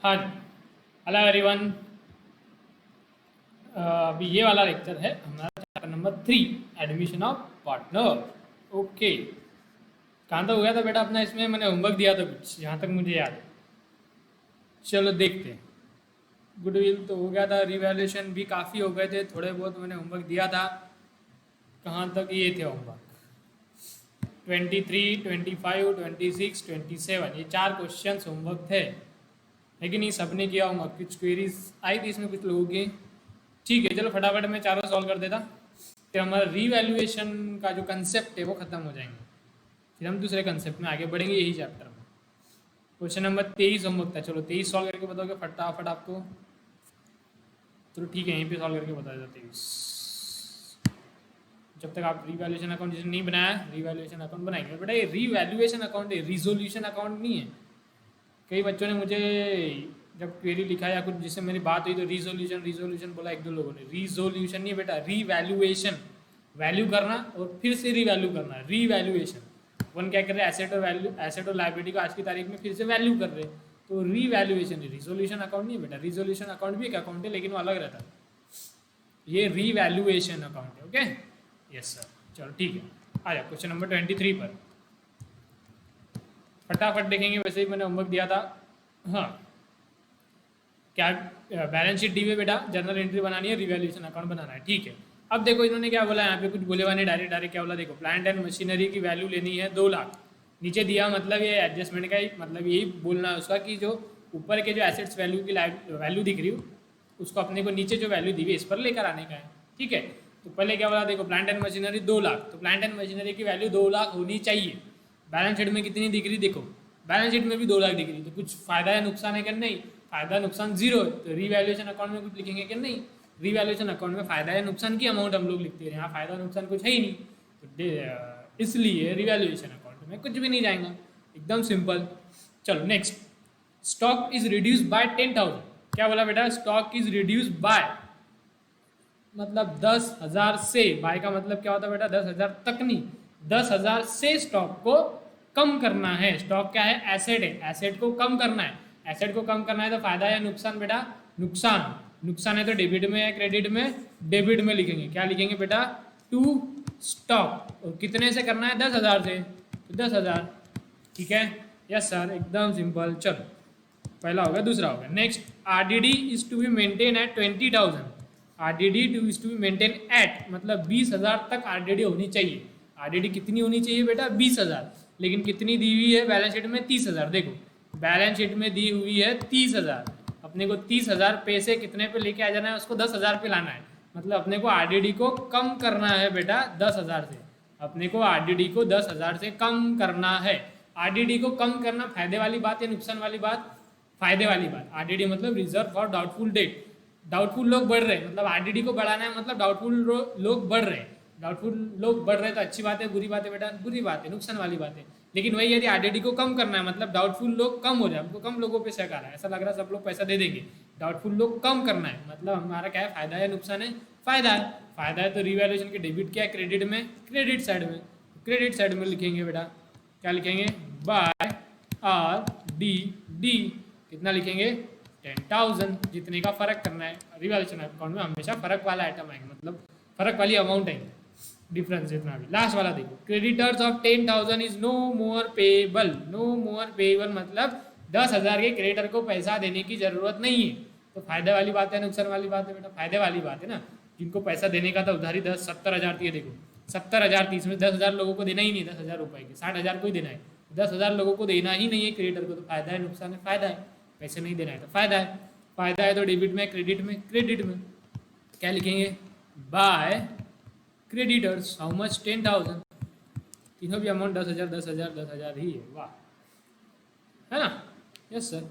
हाँ जी। Hello everyone. अभी ये वाला लेक्चर है हमारा chapter number 3, admission of partner. Okay, कहाँ तक हो गया था बेटा अपना? इसमें मैंने होमवर्क दिया था कुछ, जहाँ तक मुझे याद है। चलो देखते हैं। गुडविल तो हो गया था, रिवैल्यूएशन भी काफ़ी हो गए थे, थोड़े बहुत मैंने होमवर्क दिया था। कहाँ तक ये थे होमवर्क? 23, 25, 26, 27, ये 4 क्वेश्चन होमवर्क थे। लेकिन ये सबने किया होगा, कुछ क्वेरीज आई थी इसमें कुछ लोगों की। ठीक है, चलो फटाफट मैं चारों सॉल्व कर देता, फिर हमारा रीवैल्यूएशन का जो कंसेप्ट है वो खत्म हो जाएंगे, फिर हम दूसरे कंसेप्ट में आगे बढ़ेंगे यही चैप्टर में। क्वेश्चन नंबर 23 होमवर्क था, चलो 23 सॉल्व करके बताओगे फटाफट आपको। चलो ठीक है, यहीं पे सॉल्व करके बता देता 23। जब तक आप रीवैल्यूएशन अकाउंट जिसने नहीं बनाया, रीवैल्यूएशन अकाउंट बनाएंगे। बेटा ये रीवैल्यूएशन अकाउंट है, रिजोल्यूशन अकाउंट नहीं है। कई बच्चों ने मुझे जब क्वेरी लिखा या कुछ जिससे मेरी बात हुई तो रिजोल्यूशन रिजोल्यूशन बोला, एक दो लोगों ने। रिजोल्यूशन नहीं बेटा, रीवैल्यूएशन। वैल्यू करना और फिर से रीवैल्यू करना, रीवैल्यूएशन। वन क्या कर रहे हैं, एसेट और वैल्यू, एसेट और लाइबिलिटी को आज की तारीख में फिर से वैल्यू कर रहे हैं, तो रीवैल्यूएशन है। रिजोल्यूशन अकाउंट नहीं है बेटा। रिजोल्यूशन अकाउंट भी एक अकाउंट है लेकिन वो अलग रहता है, ये रीवैल्यूएशन अकाउंट है। Okay, yes sir. चलो ठीक है, आ जाओ क्वेश्चन नंबर 23 पर फटाफट देखेंगे। वैसे ही मैंने होमवर्क दिया था। हाँ, क्या बैलेंस शीट दी हुई बेटा, जर्नल एंट्री बनानी है, रिवैल्यूएशन अकाउंट बनाना है। ठीक है, अब देखो इन्होंने क्या बोला, यहाँ पे कुछ बोले हुआ नहीं, डायरेक्ट डायरेक्ट क्या बोला देखो, प्लांट एंड मशीनरी की वैल्यू लेनी है 2 लाख। नीचे दिया, मतलब ये एडजस्टमेंट का ही मतलब यही बोलना है उसका कि जो ऊपर के जो एसेट्स वैल्यू की वैल्यू दिख रही हो उसको अपने को नीचे जो वैल्यू दी हुई है इस पर लेकर आने का है। ठीक है, तो पहले क्या बोला देखो, प्लांट एंड मशीनरी 2 लाख, तो प्लांट एंड मशीनरी की वैल्यू 2 लाख होनी चाहिए। बैलेंस शीट में कितनी दिख रही देखो, बैलेंस शीट में भी 2 लाख दिख रही, तो कुछ फायदा है नुकसान है कि नहीं? फायदा नुकसान जीरो है, तो रीवैल्यूएशन अकाउंट में कुछ लिखेंगे कि नहीं? रीवैल्यूएशन अकाउंट में फायदा है नुकसान की अमाउंट हम लोग लिखते हैं, यहाँ फायदा नुकसान कुछ है ही नहीं, तो इसलिए रिवैल्यूएशन अकाउंट में कुछ भी नहीं जाएगा, एकदम सिंपल। चलो next, stock is reduce by 10,000। क्या बोला बेटा, स्टॉक इज रिड्यूस बाय मतलब 10,000 से। बाय का मतलब क्या होता है बेटा, 10,000 तक नहीं, 10,000 से स्टॉक को कम करना है। स्टॉक क्या है, एसेट है, एसेट को कम करना है। एसेट को कम करना है तो फायदा या नुकसान बेटा, नुकसान। नुकसान है तो डेबिट में या क्रेडिट में, डेबिट में लिखेंगे। क्या लिखेंगे बेटा, टू स्टॉक। और कितने से करना है, 10,000 से, तो 10,000। ठीक है, यस सर, एकदम सिंपल। चलो पहला होगा, दूसरा होगा next, RDD is to be maintain at 20,000। RDD is to be maintain at मतलब 20,000 तक आरडीडी होनी चाहिए। आरडीडी कितनी होनी चाहिए बेटा, 20,000, लेकिन कितनी दी हुई है बैलेंस शीट में, 30,000। देखो बैलेंस शीट में दी हुई है 30,000, अपने को 30,000 पैसे कितने पे लेके आ जाना है, उसको 10,000 पे लाना है। मतलब अपने को आरडीडी को कम करना है बेटा 10,000 से, अपने को आरडीडी को 10,000 से कम करना है। आरडीडी को कम करना फायदे वाली बात या नुकसान वाली बात? फायदे वाली बात। आरडीडी मतलब reserve for doubtful debt, doubtful लोग बढ़ रहे हैं, मतलब आरडीडी को बढ़ाना है, मतलब डाउटफुल लोग बढ़ रहे हैं। डाउटफुल लोग बढ़ रहे हैं तो अच्छी बात है, बुरी बात है बेटा, बुरी बात है, नुकसान वाली बात है। लेकिन वही यदि आरडीडी को कम करना है, मतलब डाउटफुल लोग कम हो जाए, हमको कम लोगों पे शक आ रहा है, ऐसा लग रहा है सब लोग पैसा दे देंगे, डाउटफुल लोग कम करना है, मतलब हमारा क्या है, फायदा है नुकसान है? फायदा है। फायदा है तो रिवैल्यूएशन के डेबिट क्या है, क्रेडिट में, क्रेडिट साइड में। क्रेडिट साइड में लिखेंगे बेटा, क्या लिखेंगे, बाय आर डी डी। कितना लिखेंगे, 10,000। जितने का फर्क करना है, रिवैल्यूएशन अकाउंट में हमेशा फर्क वाला आइटम आएंगे, मतलब फर्क वाली अमाउंट आएंगे, डिफरेंस जितना भी। लास्ट वाला देखो, creditors of 10,000 is no more payable. No more payable मतलब 10,000 के क्रेडिटर को पैसा देने की जरूरत नहीं है। तो फायदे वाली बात है नुकसान वाली बात है बेटा, फायदे वाली बात है ना। जिनको पैसा देने का था उधारी 70,000 थी, देखो 70,000 थी, इसमें 10,000 लोगों को देना ही नहीं, 10,000 रुपए की 60,000 को ही देना है, 10,000 लोगों को देना ही नहीं है क्रेडिटर को, तो फायदा है नुकसान है, फायदा है। पैसे नहीं देना है तो फायदा है। फायदा है तो डेबिट में, क्रेडिट में, क्रेडिट में क्या लिखेंगे, बाय क्रेडिटर्स हाउ मच, 10,000। तीनों भी अमाउंट 10,000 10,000 10,000 ही है, वाह, है ना? यस सर,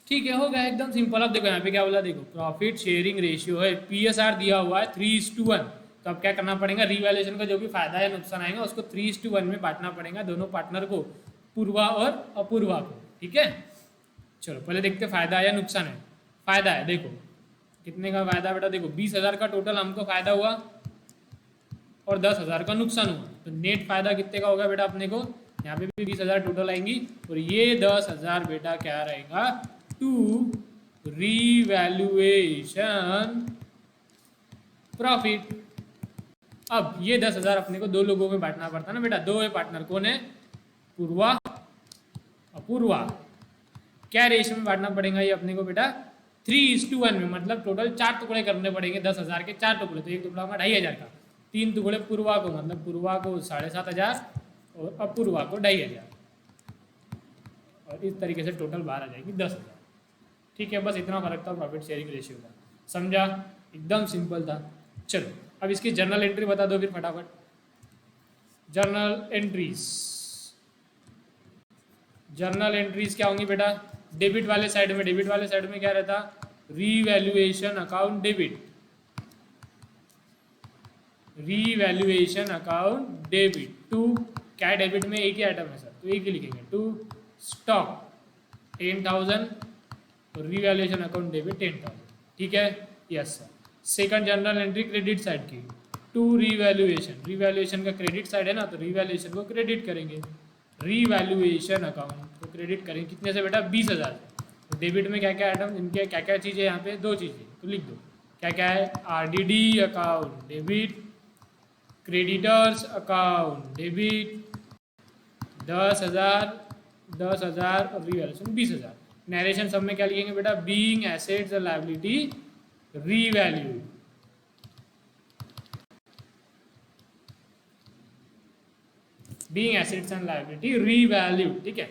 ठीक है, हो गया एकदम सिंपल। अब देखो यहाँ पे क्या बोला, देखो प्रॉफिट शेयरिंग रेशियो है, पीएसआर दिया हुआ है 3:1, तो अब क्या करना पड़ेगा, रिवैल्यूएशन का जो भी फायदा या नुकसान आएगा उसको 3:1 में बांटना पड़ेगा दोनों पार्टनर को, पूर्वा और अपूर्वा को। ठीक है, चलो पहले देखते फायदा या नुकसान है। फायदा है, देखो कितने का फायदा बेटा, देखो 20,000 का टोटल हमको फायदा हुआ और 10,000 का नुकसान हुआ, तो नेट फायदा कितने का होगा बेटा अपने को, यहाँ पे भी 20,000 टोटल आएंगी और ये 10,000 बेटा क्या रहेगा, टू रीवैल्यूएशन प्रॉफिट। अब ये 10,000 अपने को दो लोगों में बांटना पड़ता है ना बेटा, दो है पार्टनर, कौन है? पूर्वा, अपूर्वा। क्या रेशियो में बांटना पड़ेगा ये अपने को बेटा? 3:1 में, मतलब टोटल 4 टुकड़े करने पड़ेंगे 10,000 के, 4 टुकड़े, तो एक टुकड़ा होगा 2,500 का, 3 टुकड़े पूर्वा को, मतलब पूर्वा को 7,500 और अपूर्वा को 2,500, और इस तरीके से टोटल बाहर आ जाएगी 10,000। ठीक है, बस इतना फर्क था प्रॉफिट शेयरिंग रेशियो का। समझा? एकदम सिंपल था। चलो अब इसकी जर्नल एंट्री बता दो फिर फटाफट। जर्नल एंट्रीज क्या होंगी बेटा? डेबिट वाले साइड में क्या रहता? रीवैल्यूएशन अकाउंट डेबिट, टू क्या है डेबिट में? एक ही आइटम है सर, तो एक ही लिखेंगे, टू स्टॉक 10,000 और रीवैल्यूएशन अकाउंट डेबिट 10,000। ठीक है, yes sir. Second journal entry credit side की, टू रीवैल्यूएशन का क्रेडिट साइड है ना, तो रीवैल्यूएशन को क्रेडिट करेंगे, रीवैल्यूएशन अकाउंट को क्रेडिट करेंगे कितने से बेटा? 20,000। तो डेबिट में क्या क्या आइटम, इनके क्या क्या चीज़ें यहाँ पे? 2 चीज़ें, तो लिख दो क्या क्या है? RDD account debit, creditors account debit 10,000 और रीवैल्यूएशन 20,000। नरेशन सब में क्या लिखेंगे बेटा? बीइंग एसेट्स और liability revalue, being assets and liability revalue. ठीक है,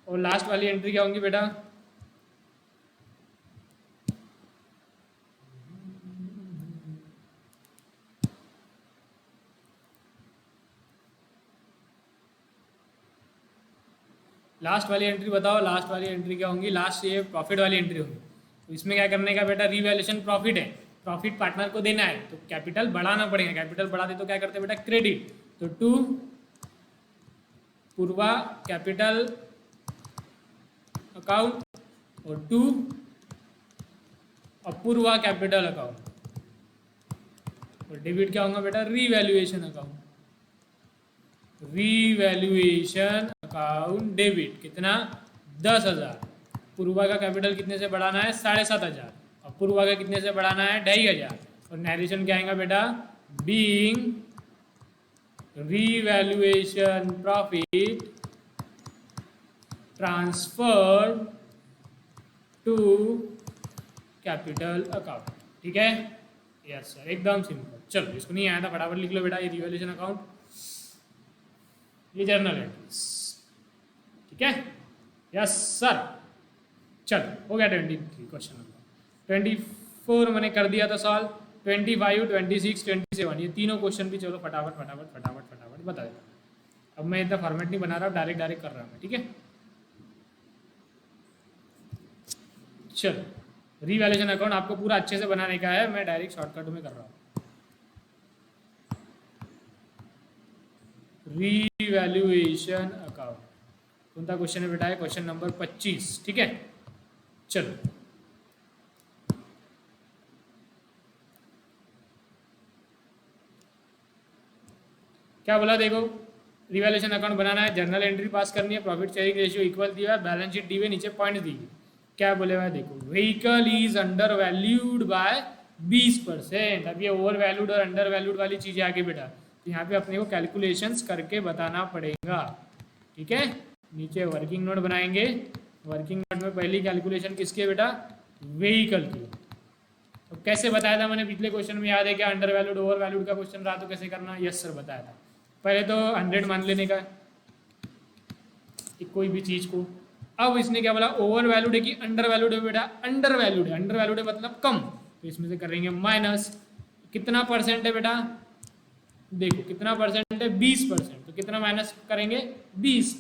और लास्ट वाली एंट्री क्या होंगी बेटा? लास्ट वाली एंट्री बताओ, लास्ट वाली एंट्री क्या होंगी? लास्ट ये प्रॉफिट वाली एंट्री होगी। तो इसमें क्या करने का बेटा? रीवैल्यूएशन प्रॉफिट है, प्रॉफिट पार्टनर को देना है, तो कैपिटल बढ़ाना पड़ेगा। कैपिटल बढ़ाते तो क्या करते बेटा? क्रेडिट, तो टू पूर्वा कैपिटल अकाउंट और टू अपूर्वा कैपिटल अकाउंट, और डेबिट क्या होगा बेटा? रीवैल्यूएशन अकाउंट, डेबिट कितना? 10,000। पूर्वा का कैपिटल कितने से बढ़ाना है? 7,500। अपूर्वा का कितने से बढ़ाना है? 2,500। और नरेशन क्या आएगा बेटा? Being revaluation profit transferred to capital account. ठीक है, यस सर, एकदम सिंपल। चलो इसको नहीं आया था फटाफट लिख लो बेटा, ये रीवैल्यूएशन अकाउंट, ये जर्नल एंट्रीज। ठीक है, यस सर। चलो हो गया 23 क्वेश्चन नंबर। 24 मैंने कर दिया था सॉल्व, 25, 26, 27 ये तीनों क्वेश्चन भी चलो फटाफट बता देता हूँ। अब मैं इतना फॉर्मेट नहीं बना रहा, डायरेक्ट कर रहा हूँ। ठीक है, चलो रीवैल्यूएशन अकाउंट आपको पूरा अच्छे से बनाने का है, मैं डायरेक्ट शॉर्टकट में कर रहा हूँ। रीवैल्यूएशन अकाउंट कौन सा क्वेश्चन है बेटा? है क्वेश्चन नंबर 25। ठीक है, चलो क्या बोला देखो, रिवैल्यूएशन अकाउंट बनाना है, जर्नल एंट्री पास करनी है, प्रॉफिट शेयरिंग रेशियो इक्वल दिया है, बैलेंस शीट दी हुई, नीचे पॉइंट दी हुई। क्या बोले हुआ है देखो, vehicle is under valued bye 20%। अब ये ओवर वैल्यूड और अंडर वैल्यूड वाली चीजें आगे बेटा, तो यहाँ पे अपने को कैलकुलेशंस करके बताना पड़ेगा। ठीक है, नीचे वर्किंग नोट बनाएंगे, वर्किंग नोट में पहली कैलकुलेशन किसकी है बेटा? व्हीकल की। तो कैसे बताया था मैंने पिछले क्वेश्चन में, याद है क्या? अंडर वैल्यूड ओवर वैल्यूड का क्वेश्चन रहा तो कैसे करना? यस सर बताया था। पहले तो 100 मान लेने का कोई भी चीज को। अब इसने क्या बोला, ओवर वैल्यूड है कि अंडर वैल्यूड है बेटा? अंडर वैल्यूड है, अंडर वैल्यूड है मतलब कम, तो इसमें से करेंगे माइनस। कितना परसेंट है बेटा? देखो कितना परसेंट है? 20%, तो कितना माइनस करेंगे? 20,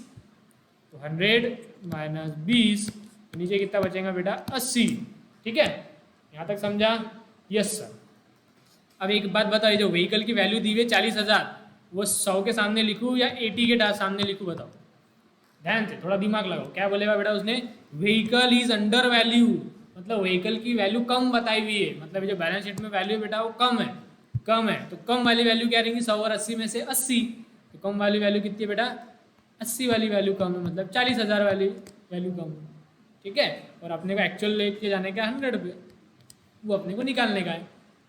तो 100 माइनस 20, नीचे कितना बचेगा बेटा? 80। ठीक है, यहाँ तक समझा? Yes sir. अब एक बात बताइए, जो व्हीकल की वैल्यू दी हुई 40,000, वो 100 के सामने लिखूँ या 80 के सामने लिखूँ? बताओ, ध्यान से थोड़ा दिमाग लगाओ। क्या बोलेगा बेटा उसने? व्हीकल इज अंडर वैल्यू, मतलब व्हीकल की वैल्यू कम बताई हुई है, मतलब जो बैलेंस शीट में वैल्यू है बेटा वो कम है, तो कम वाली वैल्यू क्या रहेंगी? 100 और 80 में से 80, तो कम वाली वैल्यू कितनी है बेटा? 80 वाली वैल्यू कम है, मतलब 40,000 वाली वैल्यू कम है। ठीक है, और अपने को एक्चुअल लेके जाने का 100 पे, वो अपने को निकालने का है।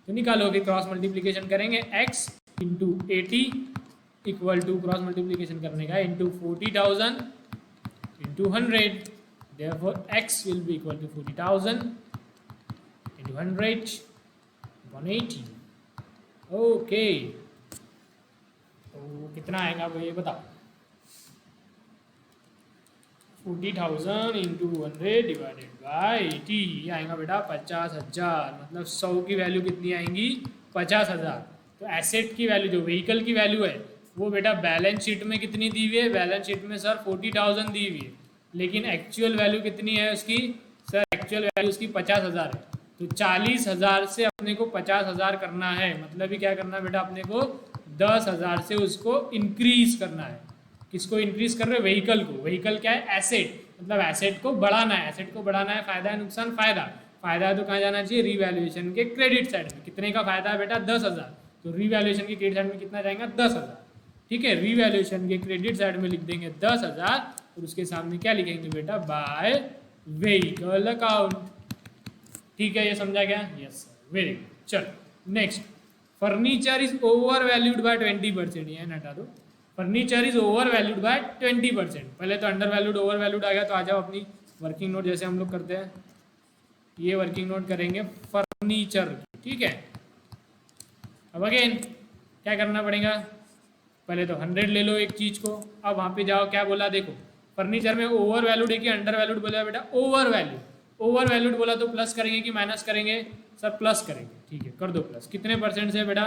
तो निकालो, फिर क्रॉस मल्टीप्लीकेशन करेंगे, x into 80 equal to cross multiplication करने का into 40,000 into 100, therefore x will be equal to 40,000 into 100 180। Okay, तो कितना आएगा वो ये बताओ। 40,000 इंटू 100 डिवाइडेड बाई 80, ये आएगा बेटा 50,000। मतलब 100 की वैल्यू कितनी आएंगी, 50,000। तो एसेट की वैल्यू, जो व्हीकल की वैल्यू है, वो बेटा बैलेंस शीट में कितनी दी हुई है, बैलेंस शीट में सर 40,000 दी हुई है, लेकिन एक्चुअल वैल्यू कितनी है उसकी सर, एक्चुअल वैल्यू उसकी 50,000 है। तो 40,000 से अपने को 50,000 करना है, मतलब ही क्या करना है बेटा, अपने को 10,000 से उसको इंक्रीज करना है। किसको इंक्रीज कर रहे हो, व्हीकल को। व्हीकल क्या है, एसेट, मतलब एसेट को बढ़ाना है। एसेट को बढ़ाना है, फायदा है नुकसान, फायदा। फायदा है तो कहाँ जाना चाहिए, रीवैल्यूएशन के क्रेडिट साइड में। कितने का फायदा है बेटा, 10,000, तो रीवैल्यूएशन के क्रेडिट साइड में कितना जाएगा, 10,000। ठीक है, रीवैल्यूएशन के क्रेडिट साइड में लिख देंगे 10,000, और उसके सामने क्या लिखेंगे बेटा, बाय व्हीकल अकाउंट। ठीक है, ये समझा गया, यस सर, वेरी गुड। चलो next, furniture is over valued bye 20%, ये हटा दो। Furniture is over valued bye 20%। पहले तो अंडर वैल्यूड ओवर वैल्यूड आ गया, तो आ जाओ अपनी वर्किंग नोट जैसे हम लोग करते हैं, ये वर्किंग नोट करेंगे फर्नीचर। ठीक है, अब अगेन क्या करना पड़ेगा, पहले तो 100 ले लो एक चीज को। अब वहां पे जाओ, क्या बोला देखो, फर्नीचर में ओवर वैल्यूड है कि अंडर वैल्यूड बोला बेटा, ओवर वैल्यूड। ओवर वैल्यूड बोला तो प्लस करेंगे कि माइनस करेंगे, सर प्लस करेंगे। ठीक है, कर दो प्लस। कितने परसेंट से बेटा,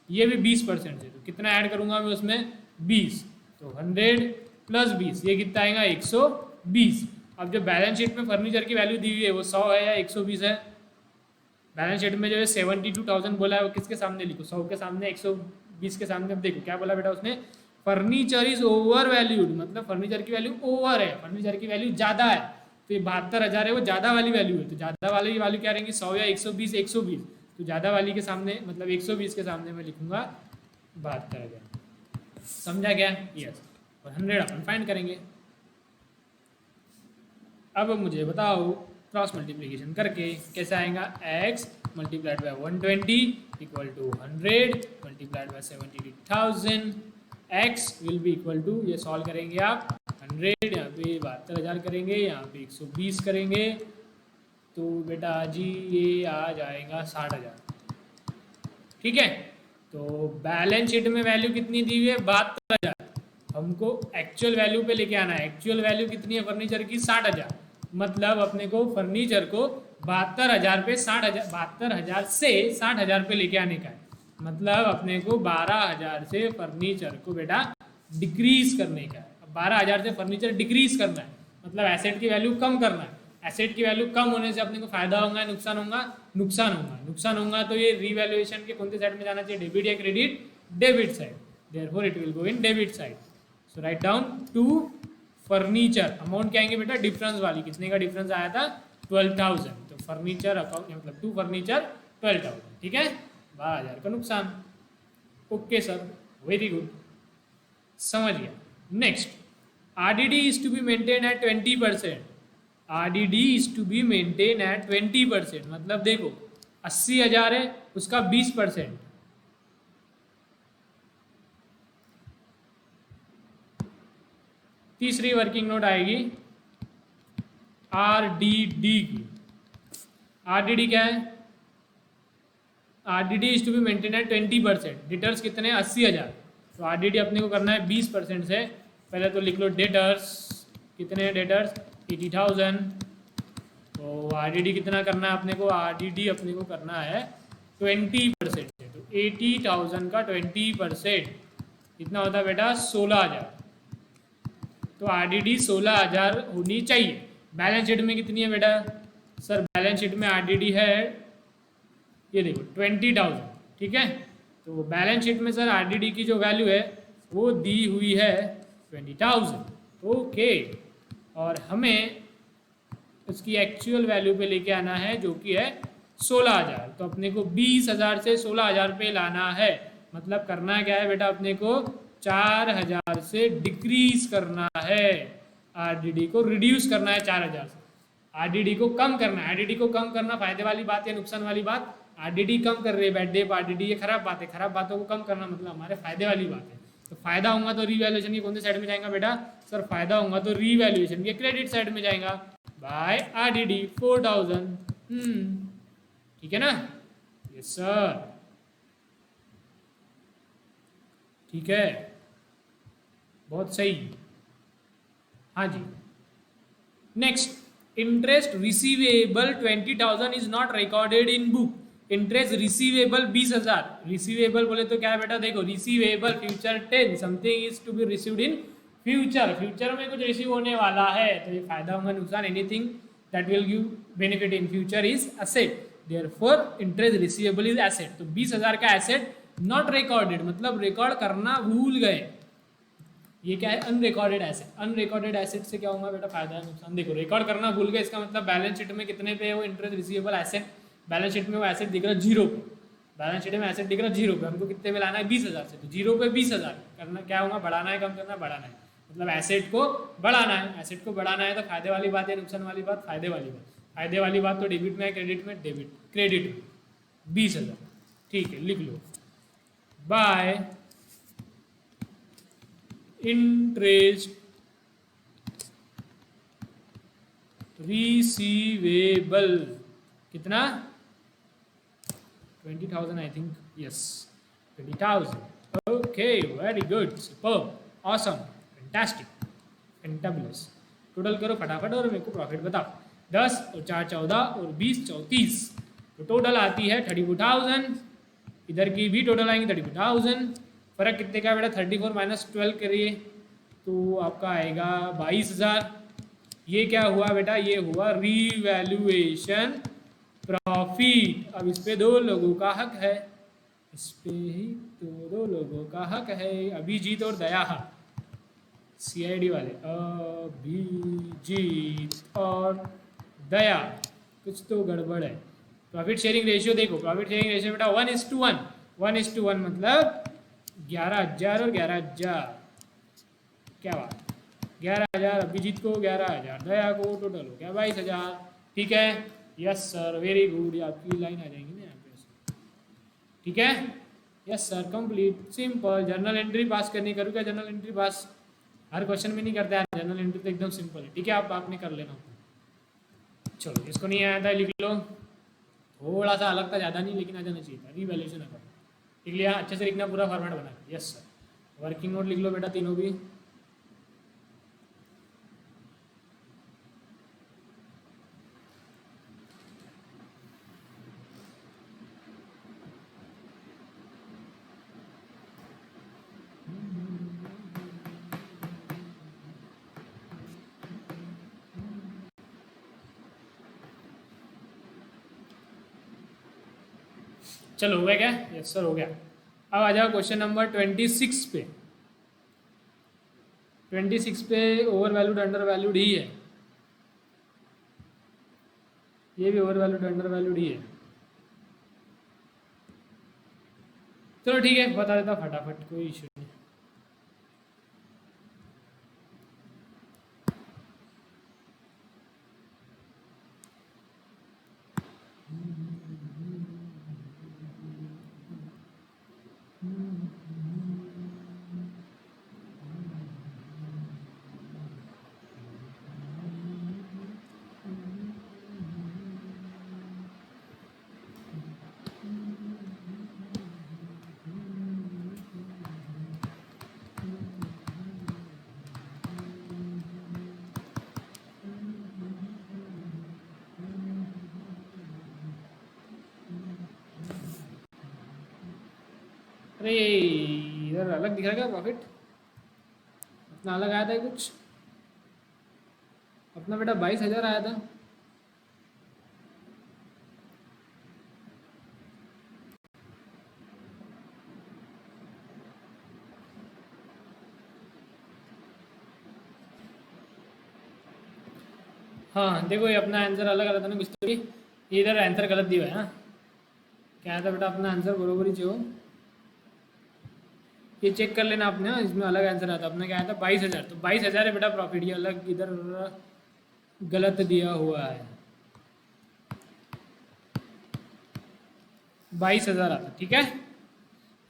ये भी 20% है, तो कितना ऐड करूंगा मैं उसमें, 20। तो 100 प्लस 20, ये कितना आएगा, 120। अब जो बैलेंस शीट में फर्नीचर की वैल्यू दी हुई है वो 100 है या 120 है। बैलेंस शीट में जो है 72,000 बोला है, वो किसके सामने लिखो, 100 के सामने, 120 के सामने। अब देखो क्या बोला बेटा उसने, फर्नीचर इज ओवर वैल्यूड, मतलब फर्नीचर की वैल्यू ओवर है, फर्नीचर की वैल्यू ज्यादा है। तो ये 72,000 है, वो ज्यादा वाली वैल्यू है। तो ज्यादा वाली वैल्यू क्या रहेंगी, 100 या 120, 120। तो ज्यादा वाली के सामने, मतलब 120 के सामने मैं लिखूंगा 72,000। समझा गया, यस। और 100 अपन फाइंड करेंगे। अब मुझे बताओ क्रॉस मल्टीप्लिकेशन करके कैसे आएगा, x multiplied by 120 equal to 100 multiplied by 72,000, x will be equal to, ये सॉल्व करेंगे आप, 100 यहाँ पे 72,000 करेंगे, यहाँ पे 120 करेंगे, तो बेटा जी ये आ जाएगा 60,000। ठीक है, तो बैलेंस शीट में वैल्यू कितनी दी हुई है, 72,000। हमको एक्चुअल वैल्यू पे लेके आना है। एक्चुअल वैल्यू कितनी है फर्नीचर की, 60,000। मतलब अपने को फर्नीचर को 72,000 पे 60,000, 72,000 से 60,000 पे लेके आने का है। मतलब अपने को 12,000 से फर्नीचर को बेटा डिक्रीज करने का है। 12,000 से फर्नीचर डिक्रीज करना है, मतलब एसेट की वैल्यू कम करना है। एसेट की वैल्यू कम होने से अपने को फायदा होगा, नुकसान होगा, नुकसान होगा। नुकसान होगा तो ये रीवैल्यूएशन के कौन से साइड में जाना चाहिए, डेबिट या credit, debit side. Therefore it will go in debit side. So write down to furniture. Amount क्या आएंगे बेटा, डिफरेंस वाली। कितने का डिफरेंस आया था, 12,000। तो फर्नीचर अकाउंट मतलब टू फर्नीचर 12,000। ठीक है, 12,000 का नुकसान। ओके सर, वेरी गुड, समझ गया। Next, RDD is to be maintain at 20%। RDD is to be maintain at 20%। मतलब देखो 80,000 है, उसका 20%। तीसरी वर्किंग नोट आएगी RDD की। RDD क्या है, RDD is to be maintain at 20%। Debtors कितने, 80,000। तो RDD अपने को करना है 20% से। पहले तो लिख लो डेटर्स, कितने हैं डेटर्स, 80,000। तो RDD कितना करना है अपने को, RDD अपने को करना है 20% से। तो 80,000 का 20% कितना होता है बेटा, 16,000। तो RDD 16,000 होनी चाहिए। बैलेंस शीट में कितनी है बेटा, सर बैलेंस शीट में RDD है, ये देखो 20,000। ठीक है, तो बैलेंस शीट में सर RDD की जो वैल्यू है वो दी हुई है 20,000। ओके, और हमें उसकी एक्चुअल वैल्यू पे लेके आना है जो कि है 16,000। तो अपने को 20,000 से 16,000 पे लाना है। मतलब करना क्या है बेटा, अपने को 4,000 से डिक्रीज करना है। RDD को रिड्यूस करना है 4,000 से। आरडीडी को कम करना है। आरडीडी को कम करना फायदे वाली बात या नुकसान वाली बात? आरडीडी कम कर रही है, बैड डेप आरडीडी, ये खराब बात है। खराब बातों को कम करना मतलब हमारे फायदे वाली बात है। तो फायदा होगा तो रीवैल्यूएशन के कौन से साइड में जाएगा बेटा? सर फायदा होगा तो रीवैल्यूएशन के क्रेडिट साइड में जाएगा बाय आरडीडी 4000। ठीक है ना? यस सर, ठीक है, बहुत सही। हाँ जी, next, interest receivable 20,000 is not recorded in book. Interest receivable 20,000। Receivable बोले तो क्या है बेटा? देखो, receivable future tense, something is to be received in future. Future में कुछ रिसीव होने वाला है, तो ये फायदा होगा, नुकसान, anything that will give benefit in future is asset, therefore interest receivable is asset. तो 20,000 का एसेट नॉट रिकॉर्डेड मतलब रिकॉर्ड करना भूल गए। ये क्या है? Unrecorded asset. अनरिकॉर्डेड एसेट से क्या होगा बेटा? फायदा है, नुकसान। देखो, रिकॉर्ड करना भूल गए, इसका मतलब बैलेंस शीट में कितने पे है वो interest receivable asset? Balance sheet में वो एसेट दिख रहा है 0 पे। बैलेंस शीट में एसेट दिख रहा है 0 पे, हमको कितने में लाना है? 20,000 से। तो 0 पे 20,000 करना क्या होगा? बढ़ाना है, कम करना? बढ़ाना है, मतलब एसेट को बढ़ाना है। एसेट को बढ़ाना है तो फायदे वाली बात है, नुकसान वाली बात? फायदे वाली बात। फायदे वाली बात तो डेबिट में है, क्रेडिट में? डेबिट, क्रेडिट में 20,000। ठीक है, लिख लो, बाय इंटरेस्ट रिसीवेबल कितना? 20,000 I think, yes 20,000। Okay, very good, superb, awesome, fantastic, fantabulous. Total करो फटाफट और मेरे को प्रॉफिट बताओ। 10 और 4 14 और 20 34, तो टोटल आती है 32,000। इधर की भी टोटल आएंगे 32,000। फर्क कितने का बेटा? 34 माइनस 12 करिए तो आपका आएगा 22,000। ये क्या हुआ बेटा? ये हुआ रीवैल्यूएशन प्रॉफिट। अब इस पे 2 लोगों का हक है, इस पे ही तो 2 लोगों का हक है, अभिजीत और दया। सीआईडी वाले, अभिजीत और दया, कुछ तो गड़बड़ है। प्रॉफिट शेयरिंग रेशियो देखो, प्रॉफिट शेयरिंग रेशियो बेटा 1:1। 1:1 मतलब 11,000 और 11,000। क्या बात, 11,000 अभिजीत को, 11,000 दया को, टोटल हो गया 22,000। ठीक है, यस सर, वेरी गुड। ये आपकी लाइन आ जाएंगी ना यहाँ पे। ठीक है, yes sir, complete, simple. Journal entry पास करनी, करूँ क्या जर्नल एंट्री पास? हर क्वेश्चन में नहीं करते यार जर्नल एंट्री, तो एकदम सिंपल है। ठीक है, आपने कर लेना। चलो, इसको नहीं आया था लिख लो, थोड़ा सा अलग था, ज़्यादा नहीं, लेकिन आ जाना चाहिए था। रीवैल्यूएशन अकाउंट लिख लिया, अच्छे से लिखना, पूरा फॉर्मेट बना। यस सर, वर्किंग नोट लिख लो बेटा, तीनों भी। चलो, हो गया क्या? यस सर, हो गया। अब आ जाओ क्वेश्चन नंबर 26 पे। 26 पे ओवर वैल्यूड अंडर वैल्यूड ही है, ये भी ओवर वैल्यूड अंडर वैल्यूड ही है। चलो ठीक है, बता देता फटाफट, कोई इशू नहीं। अरे इधर अलग दिख रहा है क्या प्रॉफिट? अपना अलग आया था कुछ, अपना बेटा 22,000 आया था। हाँ देखो, ये अपना आंसर अलग आया था ना कुछ तो भी, इधर आंसर गलत दिया है। हाँ, क्या आया था बेटा? अपना आंसर बरोबर ही चाहिए, ये चेक कर लेना आपने। इसमें अलग आंसर आता, अपना क्या आया था? 22,000। तो 22,000 है बेटा प्रॉफिट, ये अलग इधर गलत दिया हुआ है, 22,000 आता, ठीक है।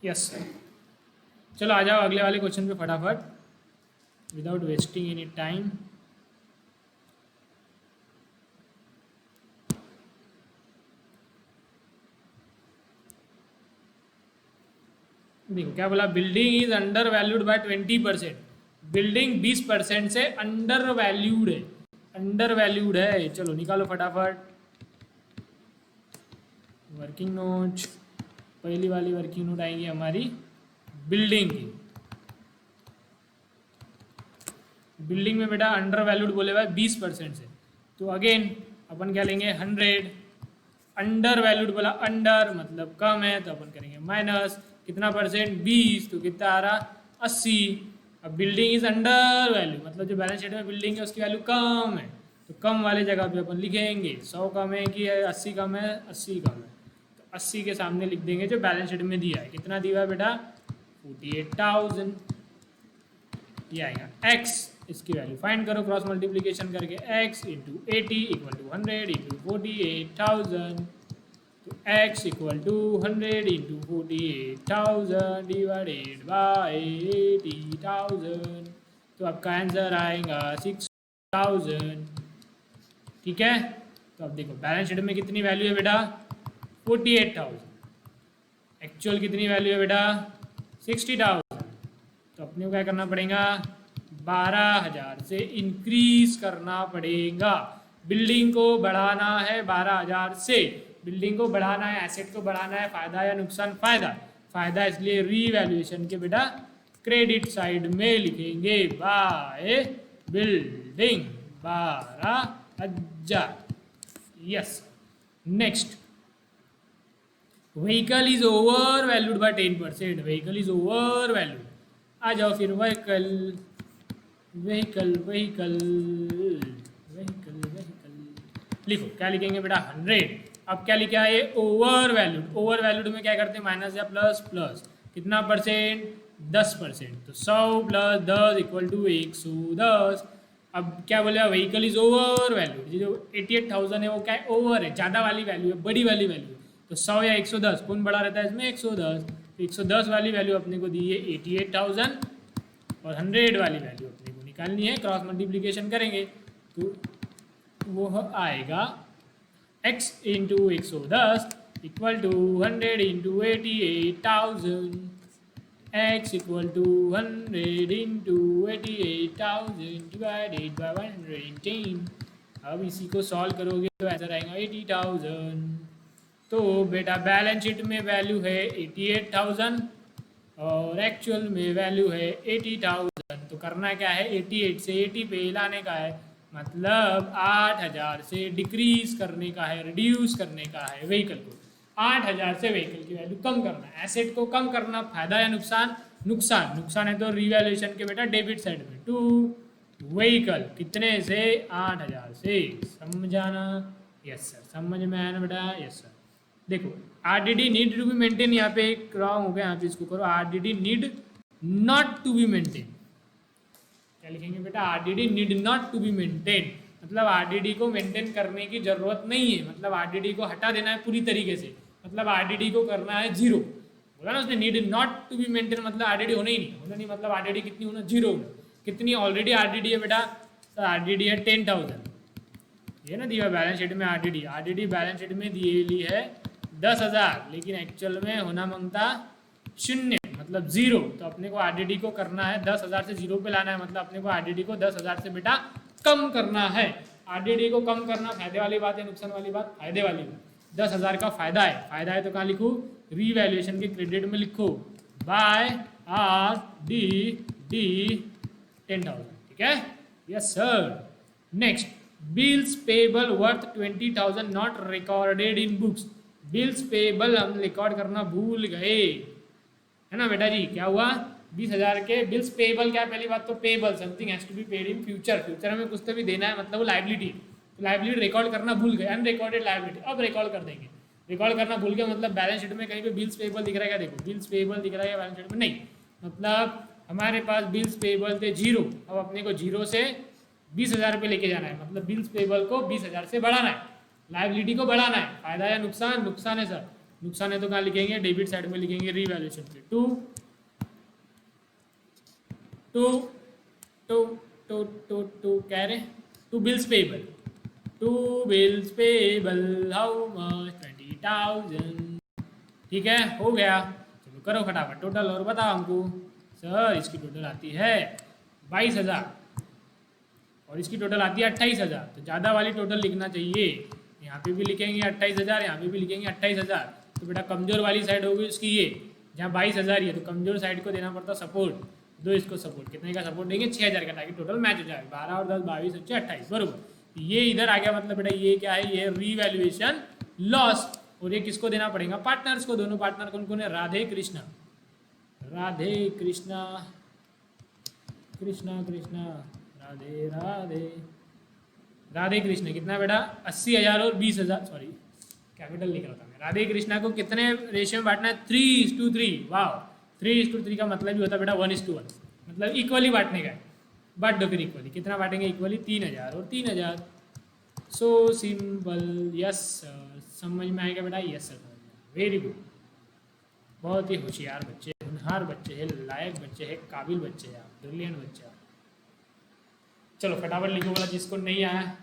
Yes sir. चलो आ जाओ अगले वाले क्वेश्चन पे फटाफट, विदाउट वेस्टिंग एनी टाइम। देखो क्या बोला, building is under valued bye 20%। Building 20% से अंडर वैल्यूड है, अंडर वैल्यूड है। चलो निकालो फटाफट वर्किंग नोट। पहली वाली वर्किंग नोट आएंगी हमारी बिल्डिंग की। बिल्डिंग में बेटा अंडर वैल्यूड बोले हुआ है 20% से, तो अगेन अपन क्या लेंगे 100। अंडर वैल्यूड बोला, अंडर मतलब कम है, तो अपन करेंगे माइनस कितना परसेंट, 20, तो कितना आ रहा 80। अब बिल्डिंग इज अंडर वैल्यू मतलब जो बैलेंस शीट में बिल्डिंग है उसकी वैल्यू कम है, तो कम वाले जगह पे अपन लिखेंगे 100 कम है कि 80 कम है, 80 कम है, तो 80 के सामने लिख देंगे जो बैलेंस शीट में दिया है। कितना दिया है बेटा 48,000, ये आएगा x। इसकी वैल्यू फाइंड करो क्रॉस मल्टीप्लीकेशन करके, x into 80 equal to 100 into 48,000, तो x equal to 100 into 48,000 divided by 80,000, तो आपका आंसर आएगा 6,000, ठीक है। तो अब देखो बैलेंस शीट में कितनी वैल्यू है बेटा 48,000, एक्चुअल कितनी वैल्यू है बेटा 60,000, तो अपने को क्या करना पड़ेगा 12,000 से इंक्रीज करना पड़ेगा। बिल्डिंग को बढ़ाना है 12,000 से, बिल्डिंग को बढ़ाना है, एसेट को बढ़ाना है, फायदा या नुकसान, फायदा, फायदा इसलिए रीवैल्यूएशन के बेटा क्रेडिट साइड में लिखेंगे by building 12,000। Yes next, vehicle is over valued by 10%। Vehicle is over valued, आ जाओ फिर vehicle vehicle vehicle vehicle vehicle लिखो, क्या लिखेंगे बेटा 100। अब क्या लिखा है ये ओवर वैल्यूड, ओवर वैल्यूड में क्या करते हैं माइनस या प्लस, प्लस कितना परसेंट 10%, तो 100 प्लस 10 इक्वल टू 110। अब क्या बोले व्हीकल इज ओवर वैल्यूड, ये जो 88,000 है वो क्या है ओवर है, ज़्यादा वाली वैल्यू है, बड़ी वाली वैल्यू है, तो 100 या 110 कौन बड़ा रहता है इसमें 110, तो 110 वाली वैल्यू अपने को दी है 88,000 और 100 वाली वैल्यू अपने को निकालनी है, क्रॉस मल्टीप्लीकेशन करेंगे तो वो आएगा x into 110 equal to 100 into 88,000, x equal to 100 into 88,000 divided by 110। अब इसी को सॉल्व करोगे तो आंसर आएगा 80,000। तो बेटा बैलेंस शीट में वैल्यू है 88,000 और एक्चुअल में वैल्यू है 80,000, तो करना क्या है 88 से 80 पे लाने का है, मतलब 8,000 से डिक्रीज करने का है, रिड्यूस करने का है व्हीकल को, 8,000 से व्हीकल की वैल्यू कम करना है, एसेट को कम करना, फायदा या नुकसान, नुकसान, नुकसान है तो रिवैल्यूएशन के बेटा डेबिट साइड में टू व्हीकल, कितने से 8,000 से, समझाना, यस सर समझ में आया ना बेटा, यस सर। देखो RDD need to be maintain, यहाँ पे एक रॉन्ग हो गया, यहाँ पे इसको करो RDD need not to be maintain, क्या लिखेंगे बेटा RDD need not to be maintain, मतलब आरडीडी को मेंटेन करने की जरूरत नहीं है, मतलब आरडीडी को हटा देना है पूरी तरीके से, मतलब आरडीडी को करना है जीरो, बोला ना उसने need not to be maintain मतलब आरडीडी होना ही नहीं, होना नहीं मतलब आरडीडी कितनी होना जीरो होना, कितनी ऑलरेडी आरडीडी है बेटा, तो आरडीडी है 10,000, ये ना दिया बैलेंस शीट में आरडीडी, आरडीडी बैलेंस शीट में दी है 10,000 लेकिन एक्चुअल में होना मांगता शून्य मतलब जीरो, तो अपने को आरडीडी को करना है 10,000 से जीरो पे लाना है, मतलब अपने को आरडीडी को 10,000 से बेटा कम करना है। आरडीडी को कम करना फायदे वाली बात है, नुकसान वाली बात, फायदे वाली बात, 10,000 का फायदा है, फायदा है तो कहाँ लिखूँ रीवैल्यूएशन के क्रेडिट में लिखो बाय आरडीडी 10,000, ठीक है, yes sir. Next, bills payable worth 20,000 not recorded in books, bills payable हम रिकॉर्ड करना भूल गए, है ना बेटा जी, क्या हुआ 20,000 के बिल्स पेबल, क्या पहली बात तो payable something has to be paid in future, future में कुछ तो भी देना है, मतलब वो लाइबिलिटी, तो लाइबिलिटी रिकॉर्ड करना भूल गए, अनरिकॉर्डेड लाइबिलिटी, अब रिकॉर्ड कर देंगे, रिकॉर्ड करना भूल गए मतलब बैलेंस शीट में कहीं पे बिल्स पेबल दिख रहा है क्या, देखो बिल्स पेबल दिख रहा है बैलेंस शीट में नहीं, मतलब हमारे पास बिल्स पेबल थे जीरो, अब अपने को जीरो से 20,000 रुपये लेके जाना है, मतलब बिल्स पेबल को 20,000 से बढ़ाना है, लाइबिलिटी को बढ़ाना है। फायदा या नुकसान? नुकसान है सर। नुकसान है तो कहाँ लिखेंगे? डेबिट साइड में लिखेंगे रीवैल्यूएशन पे। To to to to to to कह रहे to bills payable, to bills payable how much? 20,000। ठीक है, हो गया। चलो करो फटाफट टोटल और बताओ हमको। सर इसकी टोटल आती है 22,000 और इसकी टोटल आती है 28,000, तो ज़्यादा वाली टोटल लिखना चाहिए। यहाँ पे भी लिखेंगे 28,000, यहाँ पे भी लिखेंगे 28,000, तो बेटा कमज़ोर वाली साइड होगी उसकी ये, जहाँ 22,000 ही है तो कमज़ोर साइड को देना पड़ता सपोर्ट। दो इसको सपोर्ट, कितने का सपोर्ट देंगे? 6,000 का, ताकि टोटल मैच हो जाए। 12 और 10 22 अच्छे 28 बरोबर। ये इधर आ गया, मतलब बेटा ये क्या है? ये रीवैल्यूएशन लॉस। और ये किसको देना पड़ेगा? पार्टनर्स को। दोनों पार्टनर कौन कौन है? राधे कृष्णा, राधे कृष्णा, कृष्णा कृष्णा, राधे राधे, राधे कृष्ण। कितना बेटा? 80,000 और 20,000, सॉरी कैपिटल लिख रहा था मैं। राधे कृष्णा को कितने रेशियो में बांटना है? 3:3। वाह, 3:3 का मतलब भी होता है बेटा 1:1, मतलब इक्वली बांटने का है। बांट दो फिर इक्वली। कितना बांटेंगे इक्वली? 3,000 और 3,000। So simple. यस सर, समझ में आएगा बेटा? Yes sir, very good. बहुत ही होशियार बच्चे, होनहार बच्चे हैं, लायक बच्चे हैं, काबिल बच्चे हैं आप, ब्रिलियंट बच्चे आप। चलो फटाफट लिखो वाला, जिसको नहीं आया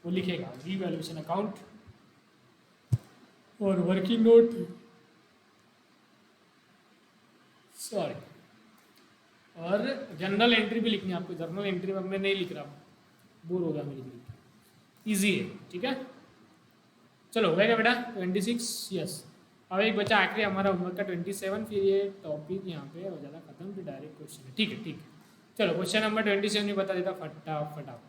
वो लिखेगा रीवैल्यूएशन अकाउंट और वर्किंग नोट, सॉरी, और जनरल एंट्री भी लिखनी है आपको। जनरल एंट्री में मैं नहीं लिख रहा हूँ, बोर होगा मेरी लिख। ईजी है, ठीक है। चलो हो गया बेटा 26। यस, अब एक बच्चा आखिरी हमारा होमवर्क का 27, फिर ये टॉपिक यहाँ पे हो जाना खत्म, फिर डायरेक्ट क्वेश्चन है। ठीक है ठीक है, चलो क्वेश्चन नंबर 27 नहीं बता देता फटाफट।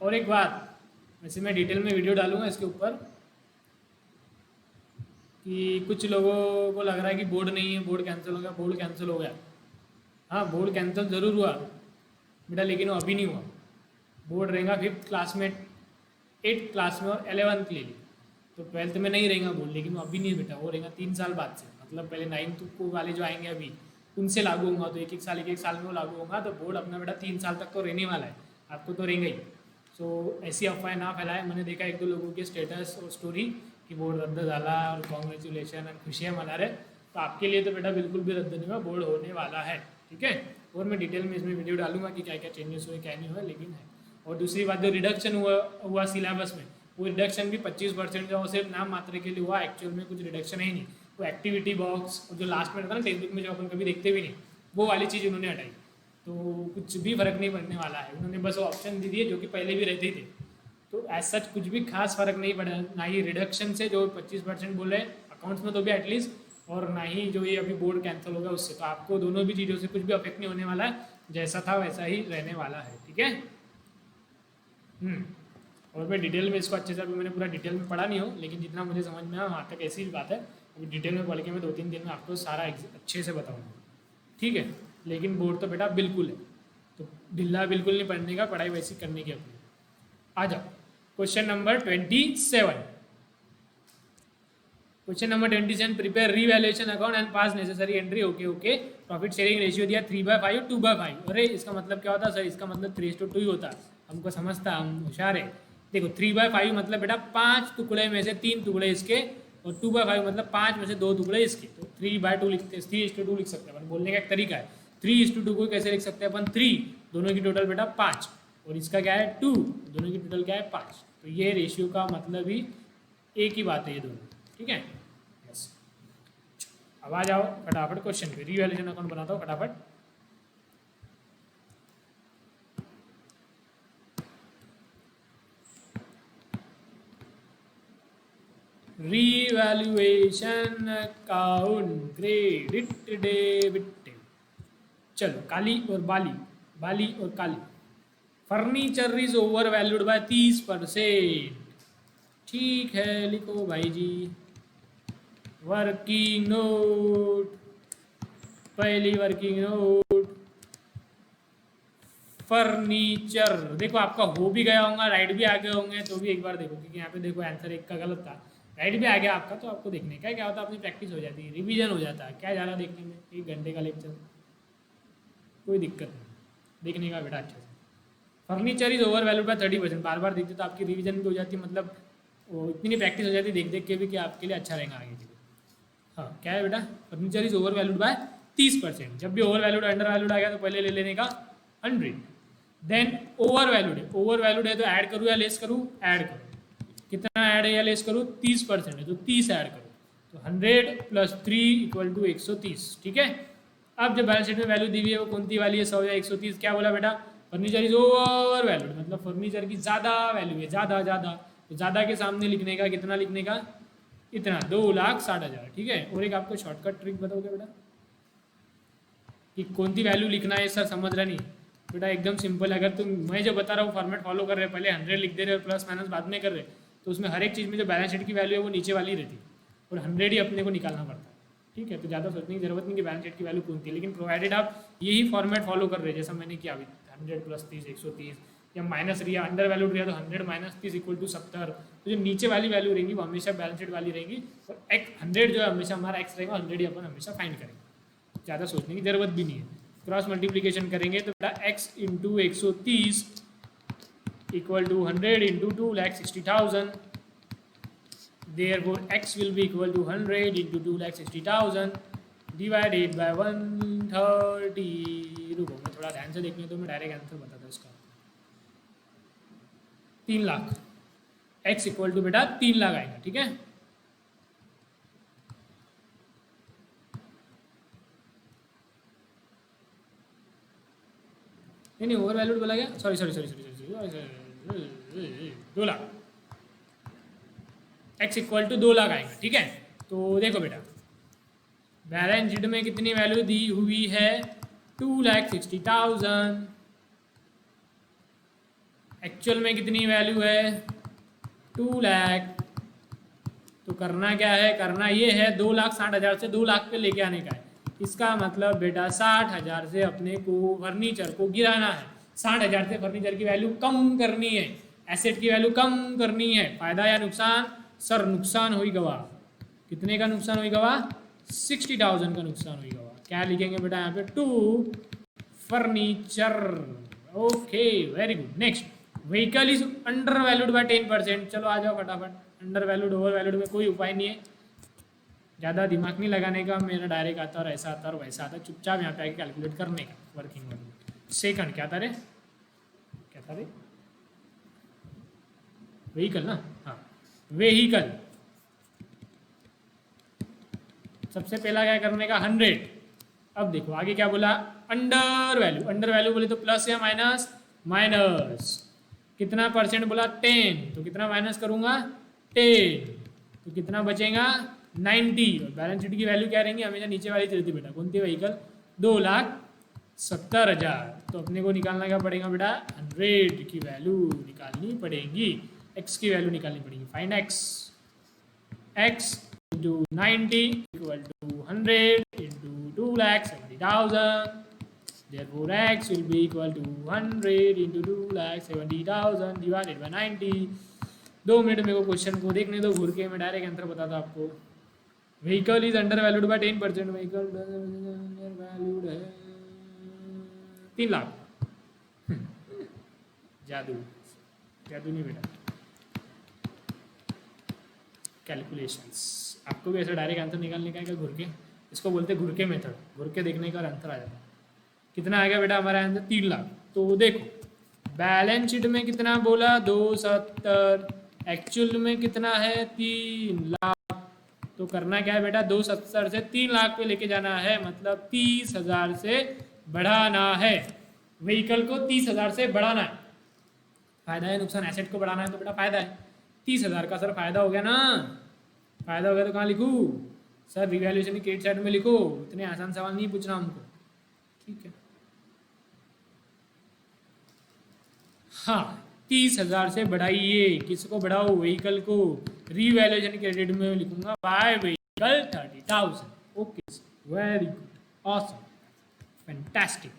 और एक बात, वैसे मैं डिटेल में वीडियो डालूंगा इसके ऊपर, कि कुछ लोगों को लग रहा है कि बोर्ड नहीं है, बोर्ड कैंसिल हो गया। बोर्ड कैंसिल हो गया, हाँ बोर्ड कैंसिल ज़रूर हुआ बेटा, लेकिन वो अभी नहीं हुआ। बोर्ड रहेगा 5th क्लास में, 8th क्लास में और 11th ले ली, तो 12th में नहीं रहेगा बोर्ड, लेकिन वो अभी नहीं है बेटा, वो रहेगा 3 साल बाद से। मतलब पहले 9th को वाले जो आएंगे अभी उनसे लागू होगा, तो एक एक साल में वो लागू होगा। तो बोर्ड अपना बेटा 3 साल तक तो रहने वाला है, आपको तो रहेंगे ही। सो ऐसी अफवाहें ना फैलाए। मैंने देखा 1-2 लोगों के स्टेटस और स्टोरी कि बोर्ड रद्द झाला और कॉन्ग्रेचुलेशन और खुशियाँ मना रहे, तो आपके लिए तो बेटा बिल्कुल भी रद्द नहीं हुआ, बोर्ड होने वाला है, ठीक है। और मैं डिटेल में इसमें वीडियो डालूंगा कि क्या क्या चेंजेस हुए क्या नहीं हुए, लेकिन है। और दूसरी बात, जो रिडक्शन हुआ सिलेबस में, वो रिडक्शन भी 25% का, वो सिर्फ नाम मात्र के लिए हुआ, एक्चुअल में कुछ रिडक्शन ही नहीं। वो एक्टिविटी बॉक्स जो लास्ट में रहता है ना टेक्स्ट बुक में, जो अपन कभी देखते भी नहीं, वो वाली चीज़ उन्होंने हटाई, तो कुछ भी फर्क नहीं पड़ने वाला है। उन्होंने बस वो ऑप्शन दे दिए जो कि पहले भी रहते थे, तो एज सच कुछ भी खास फर्क नहीं पड़ा, ना ही रिडक्शन से जो 25% बोले अकाउंट्स में तो भी एटलीस्ट, और ना ही जो ये अभी बोर्ड कैंसिल होगा उससे। तो आपको दोनों भी चीज़ों से कुछ भी अफेक्ट नहीं होने वाला है, जैसा था वैसा ही रहने वाला है, ठीक है। और मैं डिटेल में इसको अच्छे से, अभी मैंने पूरा डिटेल में पढ़ा नहीं हो, लेकिन जितना मुझे समझ में आया वहाँ तक ऐसी बात है। अभी डिटेल में पढ़ के मैं 2-3 दिन में आपको सारा अच्छे से बताऊँगा, ठीक है। लेकिन बोर्ड तो बेटा बिल्कुल है, तो ढिल्ला बिल्कुल नहीं पढ़ने का, पढ़ाई वैसी करने की अपनी। आ जाओ question number 27। Question number 27, prepare revaluation account and pass necessary entry. Okay okay, profit sharing ratio दिया 3/5 2/5। अरे इसका मतलब क्या होता है सर? इसका मतलब 3:2 ही होता, हमको समझता, हम होशियार है। देखो 3/5 मतलब बेटा 5 टुकड़े में से 3 टुकड़े इसके, और 2/5 मतलब 5 में से 2 टुकड़े इसके, तो 3/2 लिखते, 3:2 लिख सकते हैं अपन। बोलने का एक तरीका है। 3:2 को कैसे लिख सकते हैं अपन? 3 दोनों की टोटल बेटा 5, और इसका क्या है 2, दोनों की टोटल क्या है 5। तो ये रेशियो का मतलब ही एक ही बात है ये दोनों, ठीक है। यस, अब आ जाओ फटाफट क्वेश्चन पे। रीवैल्यूएशन अकाउंट बनाता हूँ फटाफट। Revaluation account, credit debit. चलो काली और बाली, बाली और काली। Furniture is over valued by 30%। ठीक है, लिखो भाई जी। वर्किंग नोट पहली वर्किंग नोट फर्नीचर। देखो आपका हो भी गया होगा, राइट भी आ गए होंगे, तो भी एक बार देखो, क्योंकि यहाँ पे देखो आंसर एक का गलत था, राइट भी आ गया आपका, तो आपको देखने का क्या होता है, अपनी प्रैक्टिस हो जाती है, रिवीजन हो जाता है। क्या ज़्यादा देखने में, 1 घंटे का लेक्चर, कोई दिक्कत नहीं, देखने का बेटा अच्छे से। Furniture is over valued by 30%, बार बार देखते तो आपकी रिवीजन भी हो जाती है, मतलब वो इतनी प्रैक्टिस हो जाती है देख देख के भी कि आपके लिए अच्छा रहेगा आगे के लिए। हाँ क्या है बेटा, furniture is over valued by 30%। जब भी ओवर वैल्यूड अंडर वैल्यूड आ गया तो पहले ले लेने का 100। देन ओवर वैल्यूड है, ओवर वैल्यूड है तो ऐड करूँ या लेस करूँ, ऐड करूँ, कितना ऐड है या लेस करूँ, 30% है तो 30 ऐड करूँ, तो 100 + 3 = 130। ठीक है, अब जब बैलेंस शीट में वैल्यू दी हुई है वो कौन सी वाली है, 100 या 130, क्या बोला बेटा, फर्नीचर इज ओवर वैल्यूड, मतलब फर्नीचर की ज़्यादा वैल्यू है, ज़्यादा ज़्यादा, तो ज़्यादा के सामने लिखने का कितना लिखने का, इतना 2,60,000। ठीक है, और एक आपको शॉर्टकट ट्रिक बताओगे बेटा कि कौन सी वैल्यू लिखना है, सर समझ रहा नहीं बेटा, एकदम सिंपल है। अगर तुम मैं जो बता रहा हूँ फॉर्मेट फॉलो कर रहे हो, पहले 100 लिख दे रहे हो, प्लस माइनस बाद में कर रहे, तो उसमें हर एक चीज़ में जो बैलेंस शीट की वैल्यू है वो नीचे वाली रहती है, और 100 ही अपने को निकालना पड़ता है। ठीक है, तो ज़्यादा सोचने की जरूरत नहीं कि बैलेंस शीट की वैल्यू कौन थी, लेकिन प्रोवाइडेड आप यही फॉर्मेट फॉलो कर रहे हैं जैसा मैंने किया अभी, 100 + 30 130, या माइनस रिया अंडर वैल्यूड रिया तो 100 - 30 = 70। तो जो नीचे वाली वैल्यू रहेंगी वो हमेशा बैलेंस शीट वाली रहेंगी, और 100 जो है हमेशा हमारा एक्स रहेगा, 100 ही अपन हमेशा फाइंड करेंगे, ज़्यादा सोचने की जरूरत भी नहीं है। क्रॉस मल्टीप्लिकेशन करेंगे तो बेटा x × 130 = 100 × 2,60,000, therefore x will be equal to 100 × 2,60,000 divided by 130। रुको मैं थोड़ा ध्यान से देखने तो मैं डायरेक्ट आंसर बताता हूँ इसका, 3 लाख, x = बेटा 3 लाख आएगा। ठीक है, नहीं ओवर वैल्यूड बोला गया, सॉरी 2 लाख, x = 2 लाख आएगा। ठीक है, तो देखो बेटा बैलेंस शीट में कितनी वैल्यू दी हुई है, 2,60,000, एक्चुअल में कितनी वैल्यू है, 2 लाख। तो करना क्या है, करना ये है 2,60,000 से 2 लाख पे लेके आने का है। इसका मतलब बेटा 60,000 से अपने को फर्नीचर को गिराना है, 60,000 से फर्नीचर की वैल्यू कम करनी है, एसेट की वैल्यू कम करनी है। फायदा या नुकसान, सर नुकसान हुई गवा, कितने का नुकसान हुई गवा, 60,000 का नुकसान हुई गवा। क्या लिखेंगे बेटा यहाँ पे, 2 furniture. Okay very good. Next, vehicle is under valued by 10%। चलो आ जाओ फटाफट, अंडर वैल्यूड ओवर वैल्यूड में कोई उपाय नहीं है, ज़्यादा दिमाग नहीं लगाने का, मेरा डायरेक्ट आता और ऐसा आता और वैसा आता, चुपचाप यहाँ पे आके कैलकुलेट करने का वर्किंग वैल्यू। सेकंड क्या था रे, क्या था रे, व्हीकल ना, हाँ व्हीकल। सबसे पहला क्या करने का, 100। अब देखो आगे क्या बोला, अंडर वैल्यू, अंडर वैल्यू बोले तो प्लस या माइनस, माइनस कितना परसेंट बोला, 10, तो कितना माइनस करूंगा, 10, तो कितना बचेगा, 90। और बैलेंस शीट की वैल्यू क्या रहेंगी, हमेशा नीचे वाली चलती बेटा, कौन सी व्हीकल, 2,70,000। तो अपने को निकालना क्या पड़ेगा बेटा, 100 की वैल्यू निकालनी पड़ेगी, x की वैल्यू निकालनी पड़ेगी। Find x, x × 90 = 100 × 2,70,000। Therefore, x will be equal to 100 × 2,70,000 divided by 90। 2 minute मेरे को क्वेश्चन को देखने दो घूर के, मैं डायरेक्ट आंसर बताता आपको। Vehicle is under valued by 10%, vehicle valued है 3 लाख। जादू, जादू नहीं बेटा, कैलकुलेशंस। आपको भी ऐसा डायरेक्ट आंसर निकालने का है क्या घुर के, इसको बोलते हैं घुर के मेथड, घुर के देखने का आंसर आ जाता है। कितना आएगा बेटा हमारा आंसर, 3 लाख। तो देखो बैलेंस शीट में कितना बोला, 270, एक्चुअल में कितना है, 3 लाख। तो करना क्या है बेटा, 270 से 3 लाख पे लेके जाना है, मतलब 30,000 से बढ़ाना है, व्हीकल को 30,000 से बढ़ाना है। फायदा है नुकसान, एसेट को बढ़ाना है तो बेटा फायदा है, 30,000 का सर फायदा हो गया ना, फायदा हो गया तो कहाँ लिखूँ सर, रिवैल्यूएशन की क्रेडिट साइड में लिखो, इतने आसान सवाल नहीं पूछना हमको। ठीक है, हाँ 30,000 से बढ़ाइए, किसको बढ़ाओ, व्हीकल को। रिवैल्यूएशन क्रेडिट में लिखूंगा by vehicle 30,000। Okay very good, awesome. Fantastic.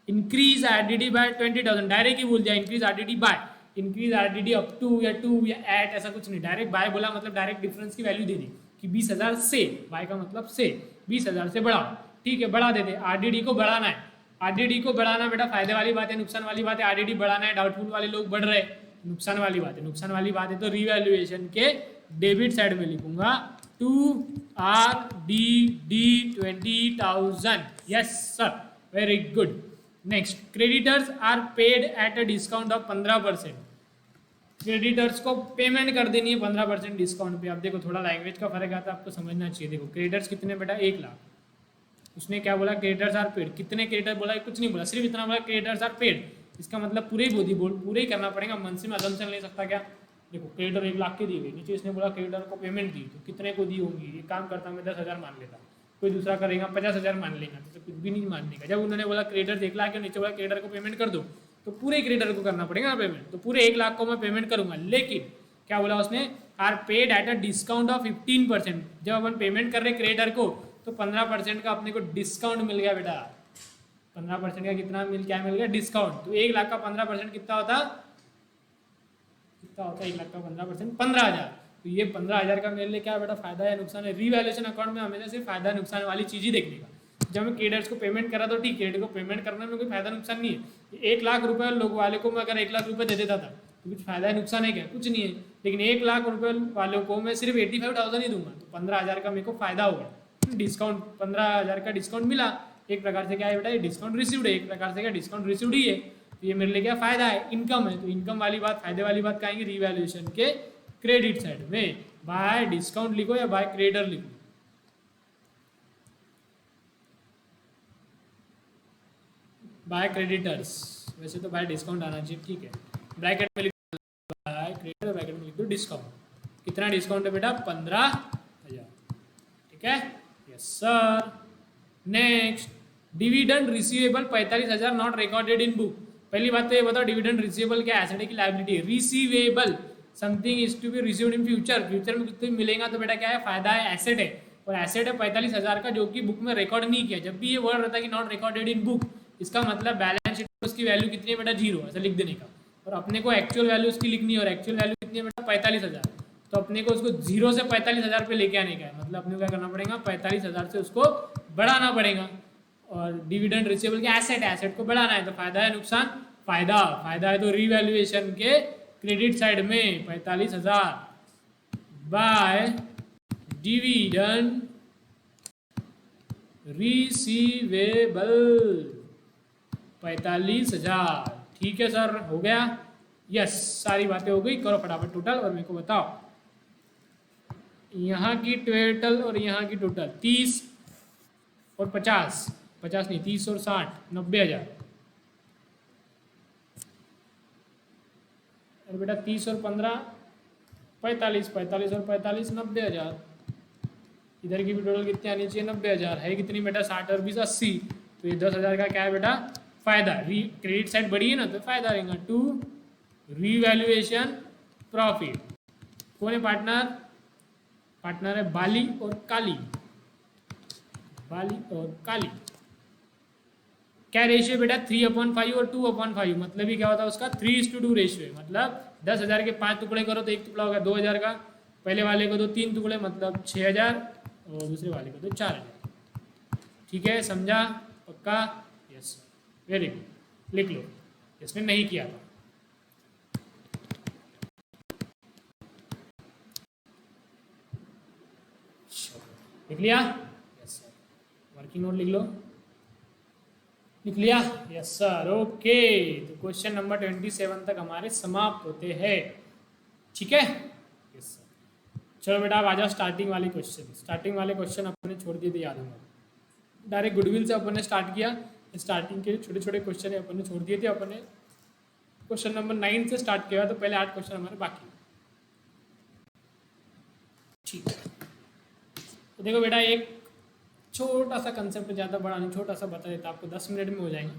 Increase RDD by 20,000, direct ही बोल दिया increase RDD by, increase RDD up to या टू या एट, ऐसा कुछ नहीं, डायरेक्ट बाय बोला मतलब डायरेक्ट डिफरेंस की वैल्यू दे दी कि 20,000 से, बाय का मतलब से, 20,000 से बढ़ाओ। ठीक है, बढ़ा देते, आरडीडी को बढ़ाना है, आरडीडी को बढ़ाना बेटा फायदे वाली बात है, नुकसान वाली बात है, आरडीडी बढ़ाना है, डाउटफुल वाले लोग बढ़ रहे, नुकसान वाली बात है, नुकसान वाली बात है तो रिवैल्यूएशन के डेबिट साइड में लिखूंगा to R D D 20,000। Yes sir, very good. Next, creditors are paid at a discount of 15%, creditors को पेमेंट कर देनी है 15% डिस्काउंट पे। अब देखो थोड़ा लैंग्वेज का फर्क आता है, आपको समझना चाहिए। देखो क्रेडिटर्स कितने बेटा, 1 लाख, उसने क्या बोला, क्रेडिटर्स आर पेड, कितने क्रेडिटर बोला, कुछ नहीं बोला, सिर्फ इतना बोला क्रेडिटर्स आर पेड, इसका मतलब पूरे ही बोल पूरे ही करना पड़ेगा, मन से में अजम्पशन ले सकता क्या। देखो क्रेडिटर 1 लाख की दी गई, नीचे इसने बोला क्रेडिटर को पेमेंट दी, तो कितने को दी होंगी, ये काम करता मैं 10,000 मान लेता, कोई दूसरा करेगा 50,000 मान लेगा, तो कुछ भी नहीं मानने का। जब उन्होंने बोला क्रेडिटर 1 लाख के नीचे बोला क्रेडिटर को पेमेंट कर दो, तो पूरे क्रेडिटर को करना पड़ेगा ना पेमेंट, तो पूरे 1 लाख को मैं पेमेंट करूंगा। लेकिन क्या बोला उसने, are paid at a discount of 15%, जब अपन पेमेंट कर रहे क्रेडिटर को तो 15% का अपने को डिस्काउंट मिल गया बेटा, 15% का कितना क्या मिल गया, डिस्काउंट। तो 1 लाख का 15% कितना होता, 1 लाख का 15%, 15,000। तो ये 15,000 का मेरे लिए क्या बेटा, फायदा है नुकसान है। रिवैल्यूएशन अकाउंट में हमेशा सिर्फ फायदा नुकसान वाली चीज ही देखने का। जब मैं क्रेडिटर्स को पेमेंट करा तो ठीक, क्रेडिट को पेमेंट करने में कोई फायदा नुकसान नहीं है। 1 लाख रुपए लोग वाले को मैं अगर 1 लाख रुपए दे देता था तो कुछ फायदा है नुकसान है क्या, कुछ नहीं है। लेकिन 1 लाख रुपए वालों को मैं सिर्फ 85,000 ही दूंगा, तो 15,000 का मेरे को फायदा होगा, डिस्काउंट 15,000 का डिस्काउट मिला। एक प्रकार से क्या है बेटा, ये डिस्काउंट रिसीव्ड है, एक प्रकार से क्या डिस्काउंट रिसीव्ड ही है, तो ये मेरे लिए क्या फायदा है, इनकम है। तो इनकम वाली बात, फायदे वाली बात कहेंगे रिवैल्यूएशन के क्रेडिट साइड में। बाय डिस्काउंट लिखो या बाय क्रेडिटर लिखो, बाय क्रेडिटर्स, वैसे तो बाय डिस्काउंट आना चाहिए, ठीक है। ब्रैकेट में लिखो बाय क्रेडिटर, ब्रैकेट में लिख दो डिस्काउंट। कितना डिस्काउंट है बेटा, 15,000, ठीक है। Yes sir. Next, dividend receivable 45,000 not recorded in book. पहली बात तो ये बताओ, डिविडेंड रिसीवेबल क्या एसेट है कि लायबिलिटी है। Receivable, something is to be received in future, future में कुछ मिलेगा तो बेटा क्या है, फायदा है, एसेट है। और एसेट है 45,000 का जो कि बुक में रिकॉर्ड नहीं किया। जब भी ये वर्ड रहता है कि नॉट रिकॉर्डेड इन बुक, इसका मतलब बैलेंस शीट में उसकी वैल्यू कितनी है बेटा, 0, ऐसा लिख देने का। और अपने को एक्चुअल वैल्यू उसकी लिखनी है, और एक्चुअल वैल्यू कितनी है बेटा, 45,000। तो अपने को उसको 0 से 45,000 पे लेके आने का है, मतलब अपने को क्या करना पड़ेगा, 45,000 से उसको बढ़ाना पड़ेगा। और डिविडेंड रिसीवेबल के एसेट है, एसेट को बढ़ाना है, तो फायदा है नुकसान, फायदा, फायदा है तो रिवैल्यूएशन के क्रेडिट साइड में 45,000 बाय डिविडेंड रिसीवेबल 45,000। ठीक है सर, हो गया। यस, सारी बातें हो गई, करो फटाफट टोटल और मेरे को बताओ। यहाँ की टोटल और यहाँ की टोटल 30 और 50, 50 नहीं 30 और 60, 90,000। अरे बेटा 30 और 15 45, 45 और 45 90,000। इधर की भी टोटल कितनी आनी चाहिए, 90,000 है कितनी बेटा, 60 और 20 80। तो ये 10,000 का क्या है बेटा, फायदा। क्रेडिट साइड बढ़ी है ना तो फायदा रहेगा। To revaluation profit. कौन है पार्टनर, पार्टनर है बाली और काली, बाली और काली। क्या रेशियो बेटा, 3/5 और 2/5, मतलब ही क्या होता है उसका, 3:2 रेशियो है। मतलब 10,000 के 5 टुकड़े करो तो एक टुकड़ा होगा 2,000 का, पहले वाले को दो 3 टुकड़े मतलब 6,000, और दूसरे वाले को तो 4,000। ठीक है, समझा, पक्का। यस, वेरी गुड, लिख लो, इसने नहीं किया था। लिख लिया, यस सर। वर्किंग नोट लिख लो, लिख लिया, यस सर, ओके। तो क्वेश्चन नंबर 27 तक हमारे समाप्त होते हैं, ठीक है। Yes sir. चलो बेटा अब आ जाओ स्टार्टिंग वाले क्वेश्चन। स्टार्टिंग वाले क्वेश्चन अपने छोड़ दिए थे, याद होगा, डायरेक्ट गुडविल से अपन ने स्टार्ट किया। स्टार्टिंग के छोटे छोटे क्वेश्चन है अपन ने छोड़ दिए थे। अपन ने क्वेश्चन नंबर 9 से स्टार्ट किया, तो पहले 8 क्वेश्चन हमारे बाकी, ठीक है। तो देखो बेटा, एक छोटा सा कंसेप्ट, ज़्यादा बड़ा नहीं, छोटा सा बता देता आपको, 10 मिनट में हो जाएगा।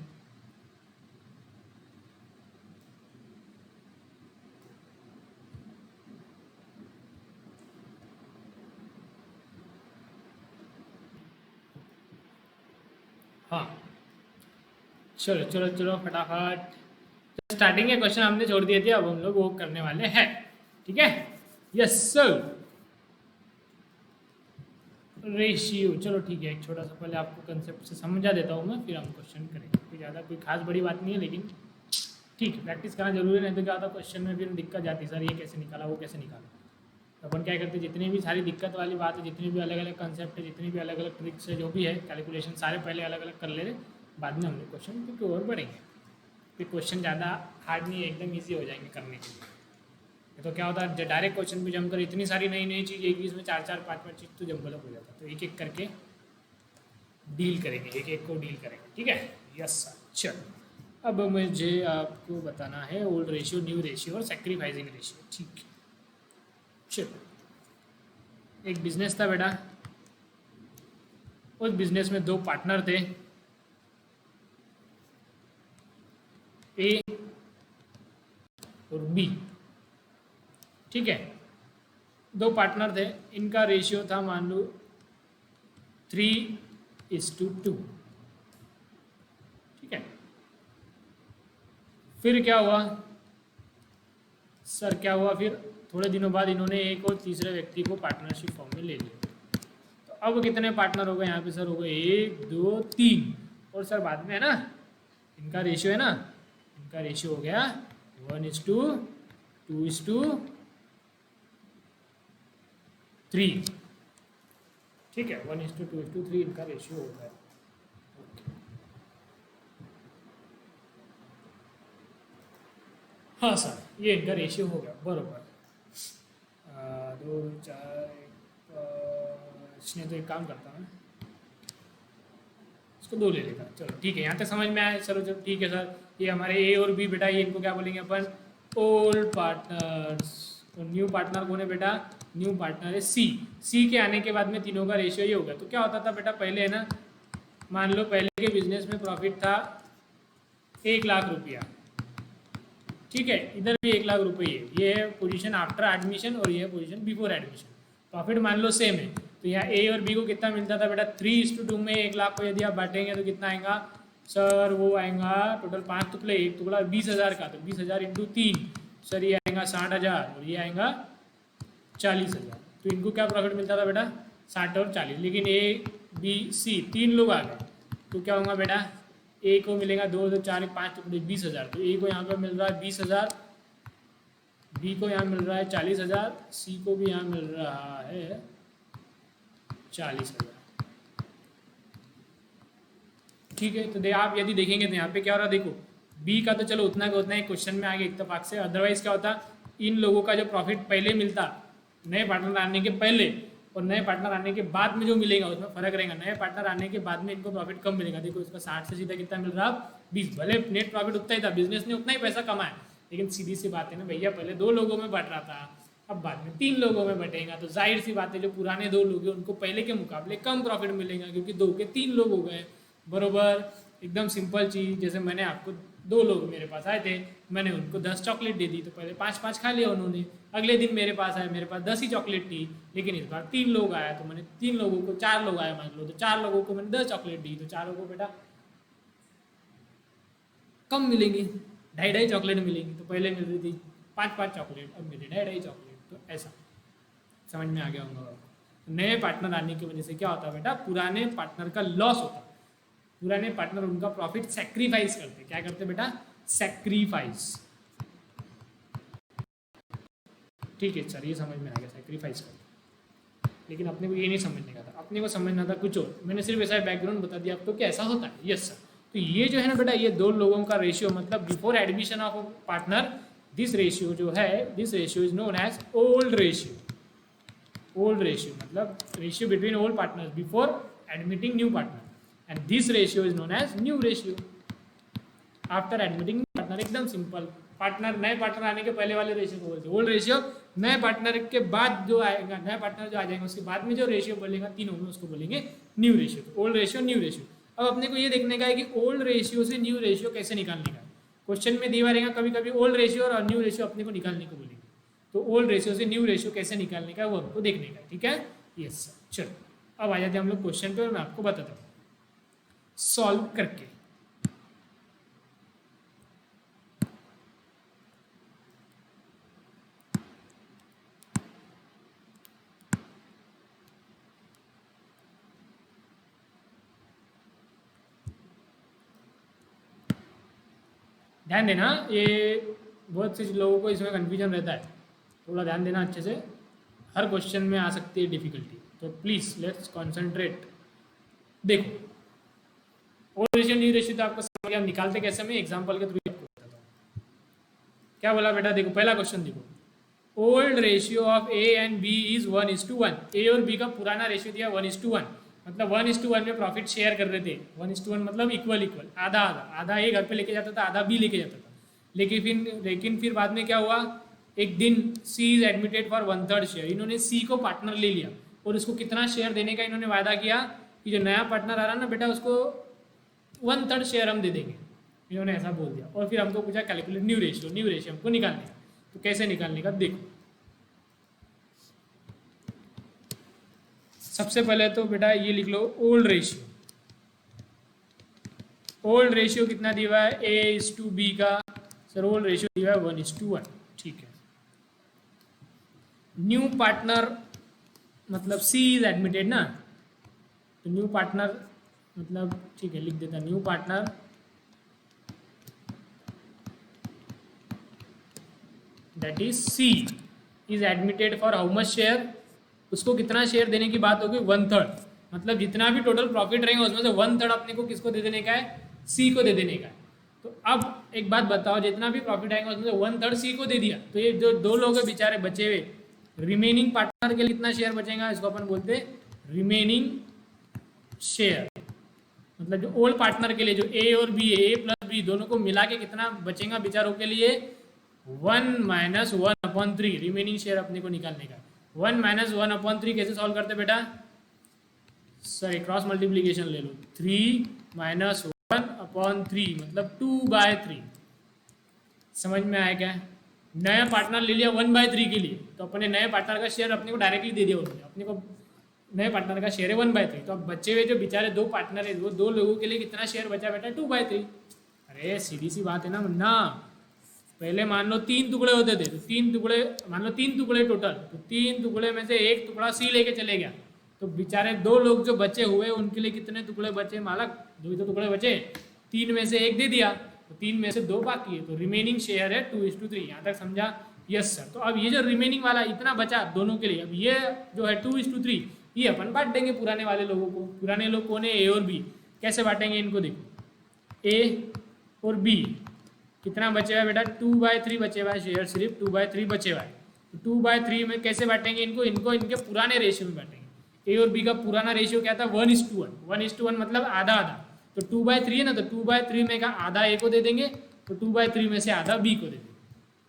हाँ, चलो चलो चलो फटाफट, स्टार्टिंग के क्वेश्चन हमने छोड़ दिए थे, अब हम लोग वो करने वाले हैं। ठीक है, यस सर। रेशियो, चलो ठीक है, एक छोटा सा पहले आपको कंसेप्ट से समझा देता हूँ मैं, फिर हम क्वेश्चन करेंगे। कोई ज़्यादा कोई खास बड़ी बात नहीं है, लेकिन ठीक है, प्रैक्टिस करना जरूरी, नहीं तो क्या होता क्वेश्चन में फिर दिक्कत जाती है, सर ये कैसे निकाला वो कैसे निकाला। तो अपन क्या करते हैं, जितनी भी सारी दिक्कत वाली बात है, जितनी भी अलग अलग कंसेप्ट है, जितनी भी अलग अलग ट्रिक्स है, जो भी है कैलकुलेशन, सारे पहले अलग अलग कर ले रहे, बाद में हम लोग क्वेश्चन की ओर बढ़ेंगे। फिर क्वेश्चन ज़्यादा हार्ड नहीं है, एकदम ईजी हो जाएंगे करने के लिए। तो क्या होता है, डायरेक्ट क्वेश्चन पे जम कर इतनी सारी नई नई चीज़ एक इसमें चार चार पाँच पाँच चीज़ तो जम्बलअप हो जाता है। तो एक एक करके डील करेंगे, एक एक को डील करेंगे। ठीक है, यस सर। चलो अब मुझे आपको बताना है ओल्ड रेशियो, न्यू रेशियो और सेक्रीफाइसिंग रेशियो। ठीक है, चलो। एक बिजनेस था बेटा, उस बिजनेस में दो पार्टनर थे, ए और बी। ठीक है, दो पार्टनर थे, इनका रेशियो था मान लो 3:2। ठीक है, फिर क्या हुआ सर, क्या हुआ फिर थोड़े दिनों बाद इन्होंने एक और तीसरे व्यक्ति को पार्टनरशिप फॉर्म में ले लिया। तो अब कितने पार्टनर हो गए यहाँ पे सर, हो गए 1 2 3, और सर बाद में है ना इनका रेशियो है ना, इनका रेशियो हो गया 1:2:3। ठीक है, 1:2:3 इनका रेशियो हो गया। हाँ सर, ये इनका रेशियो हो गया बरोबर। 2 4 इसने तो एक काम करता है, इसको 2 ले लेता। चलो ठीक है, यहाँ तक समझ में आया। चलो चलो ठीक है सर, ये हमारे ए और बी बेटा, ये इनको क्या बोलेंगे अपन, ओल्ड पार्टनर्स। और न्यू पार्टनर कौन है बेटा, न्यू पार्टनर है सी। सी के आने के बाद में तीनों का रेशियो ये हो गया। तो क्या होता था बेटा, पहले है ना, मान लो पहले के बिजनेस में प्रॉफिट था 1,00,000 रुपया। ठीक है, इधर भी 1,00,000 रुपये है। ये है पोजीशन आफ्टर एडमिशन और ये है पोजीशन बिफोर एडमिशन। प्रॉफिट मान लो सेम है, तो यहाँ ए और बी को कितना मिलता था बेटा, 3:2 में 1,00,000 को यदि आप बांटेंगे तो कितना आएगा सर, वो आएगा टोटल 5 टुकड़े, एक टुकड़ा 20,000 का, तो 20,000 इंटू 3 सर, ये आएगा 60,000 और ये आएगा 40,000। तो इनको क्या प्रॉफिट मिलता था बेटा, 60 और 40। लेकिन ए बी सी 3 लोग आ गए, तो क्या होगा बेटा, ए को मिलेगा 2 2 4 5 टुकड़े 20,000। तो ए को यहाँ पर मिल रहा है 20,000, बी को यहाँ मिल रहा है 40,000, सी को भी यहाँ मिल रहा है 40,000। ठीक है, तो आप यदि देखेंगे तो यहाँ पे क्या हो रहा है, देखो बी का तो चलो उतना का उतना ही क्वेश्चन में आगे इत्तेफाक से, अदरवाइज क्या होता, इन लोगों का जो प्रॉफिट पहले मिलता नए पार्टनर आने के पहले और नए पार्टनर आने के बाद में जो मिलेगा उसमें फर्क रहेगा। नए पार्टनर आने के बाद में इनको प्रॉफिट कम मिलेगा। देखो इसका 60 से सीधा कितना मिल रहा है, 20। भले नेट प्रॉफिट उतना ही था, बिजनेस ने उतना ही पैसा कमाया, लेकिन सीधी सी बात है ना भैया, पहले 2 लोगों में बट रहा था, अब बाद में 3 लोगों में बटेगा। तो जाहिर सी बात है, जो पुराने 2 लोग हैं उनको पहले के मुकाबले कम प्रॉफिट मिलेगा, क्योंकि 2 के 3 लोग हो गए। बरोबर, एकदम सिंपल चीज़। जैसे मैंने आपको 2 लोग मेरे पास आए थे, मैंने उनको 10 चॉकलेट दे दी, तो पहले 5-5 खा लिया उन्होंने। अगले दिन मेरे पास आए, मेरे पास 10 ही चॉकलेट थी, लेकिन इस बार 3 लोग आया, तो मैंने 3 लोगों को, 4 लोग आए मान लो, तो 4 लोगों को मैंने 10 चॉकलेट दी, तो 4 को बेटा कम मिलेंगी, 2.5 चॉकलेट मिलेंगी। तो पहले मिल रही थी 5-5 चॉकलेट, अब मिली 2.5 चॉकलेट। तो ऐसा समझ में आ गया होगा। नए पार्टनर आने की वजह से क्या होता है बेटा, पुराने पार्टनर का लॉस होता है। पुराने पार्टनर उनका प्रॉफिट सेक्रीफाइस करते। क्या करते बेटा, सेक्रीफाइस। ठीक है सर, ये समझ में आ गया, सेक्रीफाइस करते। लेकिन अपने को ये नहीं समझने का था, अपने को समझना था कुछ और। मैंने सिर्फ ऐसा बैकग्राउंड बता दिया आपको कि ऐसा होता है। Yes sir. तो ये जो है ना बेटा, ये 2 लोगों का रेशियो, मतलब before admission of partner, this ratio जो है, this ratio is known as old ratio. Old ratio मतलब ratio between old partners before admitting new partner, and this ratio is known as new ratio after admitting partner. एकदम simple. Partner, नए partner आने के पहले वाले ratio को बोलते हैं ओल्ड रेशियो। नए पार्टनर के बाद जो आएगा, नया पार्टनर जो आ जाएगा, उसके बाद में जो रेशियो बोलेगा तीनों में, उसको बोलेंगे न्यू रेशियो। तो ओल्ड रेशियो, न्यू रेशियो। अब अपने को ये देखने का है कि ओल्ड रेशियो से न्यू रेशियो कैसे निकालने का है। क्वेश्चन में दिया रहेगा कभी कभी ओल्ड रेशियो और न्यू रेशियो अपने को निकालने को बोलेंगे। तो ओल्ड रेशियो से न्यू रेशियो कैसे निकालने का है वो हमको देखने का है। ठीक है, यस सर। चलो अब आ जाते हैं हम लोग क्वेश्चन पे और मैं आपको बताता हूँ सॉल्व करके। ध्यान देना, ये बहुत से लोगों को इसमें कन्फ्यूजन रहता है, थोड़ा ध्यान देना अच्छे से, हर क्वेश्चन में आ सकती है डिफिकल्टी, तो प्लीज़ लेट्स कॉन्सेंट्रेट। देखो ओल्ड रेशियो न्यू रेशियो तो आपको समझ गया, निकालते कैसे, मैं एग्जांपल के थ्रू आपको बताता हूँ। क्या बोला बेटा, देखो पहला क्वेश्चन देखो, old ratio of A and B is 1:1। A और बी का पुराना रेशियो दिया 1:1, मतलब 1:1 में प्रॉफिट शेयर कर रहे थे। 1:1 मतलब इक्वल इक्वल, आधा आधा, आधा ए घर पे लेके जाता था, आधा बी लेके जाता था। लेकिन फिर बाद में क्या हुआ, एक दिन सी इज एडमिटेड फॉर 1/3 शेयर, इन्होंने सी को पार्टनर ले लिया और उसको कितना शेयर देने का इन्होंने वादा किया कि जो नया पार्टनर आ रहा ना बेटा उसको 1/3 शेयर हम दे देंगे, इन्होंने ऐसा बोल दिया। और फिर हमको पूछा कैलकुलेट न्यू रेशियो हमको निकालने का, तो कैसे निकालने का देखो। सबसे पहले तो बेटा ये लिख लो ओल्ड रेशियो, ओल्ड रेशियो कितना दिया हुआ है, A:B का, सर ओल्ड रेशियो दिया है 1:1, ठीक है। न्यू पार्टनर मतलब सी इज एडमिटेड ना, तो न्यू पार्टनर मतलब ठीक है लिख देता, new partner that is C is admitted for how much share, उसको कितना शेयर देने की बात होगी, 1/3, मतलब जितना भी टोटल प्रॉफिट रहेगा उसमें से 1/3 अपने को किसको दे देने का है, सी को दे देने का है। तो अब एक बात बताओ, जितना भी प्रॉफिट आएगा उसमें से 1/3 सी को दे दिया, तो ये जो दो लोग हैं बेचारे बचे हुए, रिमेनिंग पार्टनर के लिए कितना शेयर बचेगा, इसको अपन बोलते हैं रिमेनिंग शेयर, मतलब जो ओल्ड पार्टनर के लिए जो ए और बी है, ए प्लस बी दोनों को मिला के कितना बचेगा बेचारों के लिए, 1 - 1/3 रिमेनिंग शेयर अपने को निकालने का। 1 - 1/3 कैसे सॉल्व करते बेटा, सॉरी क्रॉस मल्टीप्लीकेशन ले लो, 3 - 1/3 मतलब 2/3। समझ में आया क्या, नया पार्टनर ले लिया 1/3 के लिए, तो अपने नए पार्टनर का शेयर अपने को डायरेक्टली दे दिया उन्होंने, अपने को नए पार्टनर का शेयर है 1/3, तो अब बचे हुए जो बेचारे दो पार्टनर है वो दो लोगों के लिए कितना शेयर बचा बेटा, 2/3। अरे सीधी सी बात है ना, पहले मान लो 3 टुकड़े होते थे, तो 3 टुकड़े मान लो 3 टुकड़े टोटल, तो 3 टुकड़े में से एक टुकड़ा सी लेके चले गया, तो बेचारे दो लोग जो बचे हुए उनके लिए कितने टुकड़े बचे मालक, 2 तो टुकड़े बचे, 3 में से एक दे दिया, तो 3 में से 2 बाकी है, तो रिमेनिंग शेयर है 2:3। यहाँ तक समझा, यस सर। तो अब ये जो रिमेनिंग वाला इतना बचा दोनों के लिए, अब ये जो है 2:3 ये अपन बांट देंगे पुराने वाले लोगों को। पुराने लोग कौन है, ए और बी, कैसे बांटेंगे इनको, देखो ए और बी कितना बचे हुआ है बेटा, 2/3 बचे हुआ है शेयर, सिर्फ 2/3 बचे हुआ है, तो 2/3 में कैसे बांटेंगे इनको, इनके पुराने रेशियो में बांटेंगे। ए और बी का पुराना रेशियो क्या था, 1:1, 1:1 मतलब आधा आधा, तो 2/3 है ना, तो 2/3 में का आधा ए को दे देंगे, तो 2/3 में से आधा बी को दे देंगे,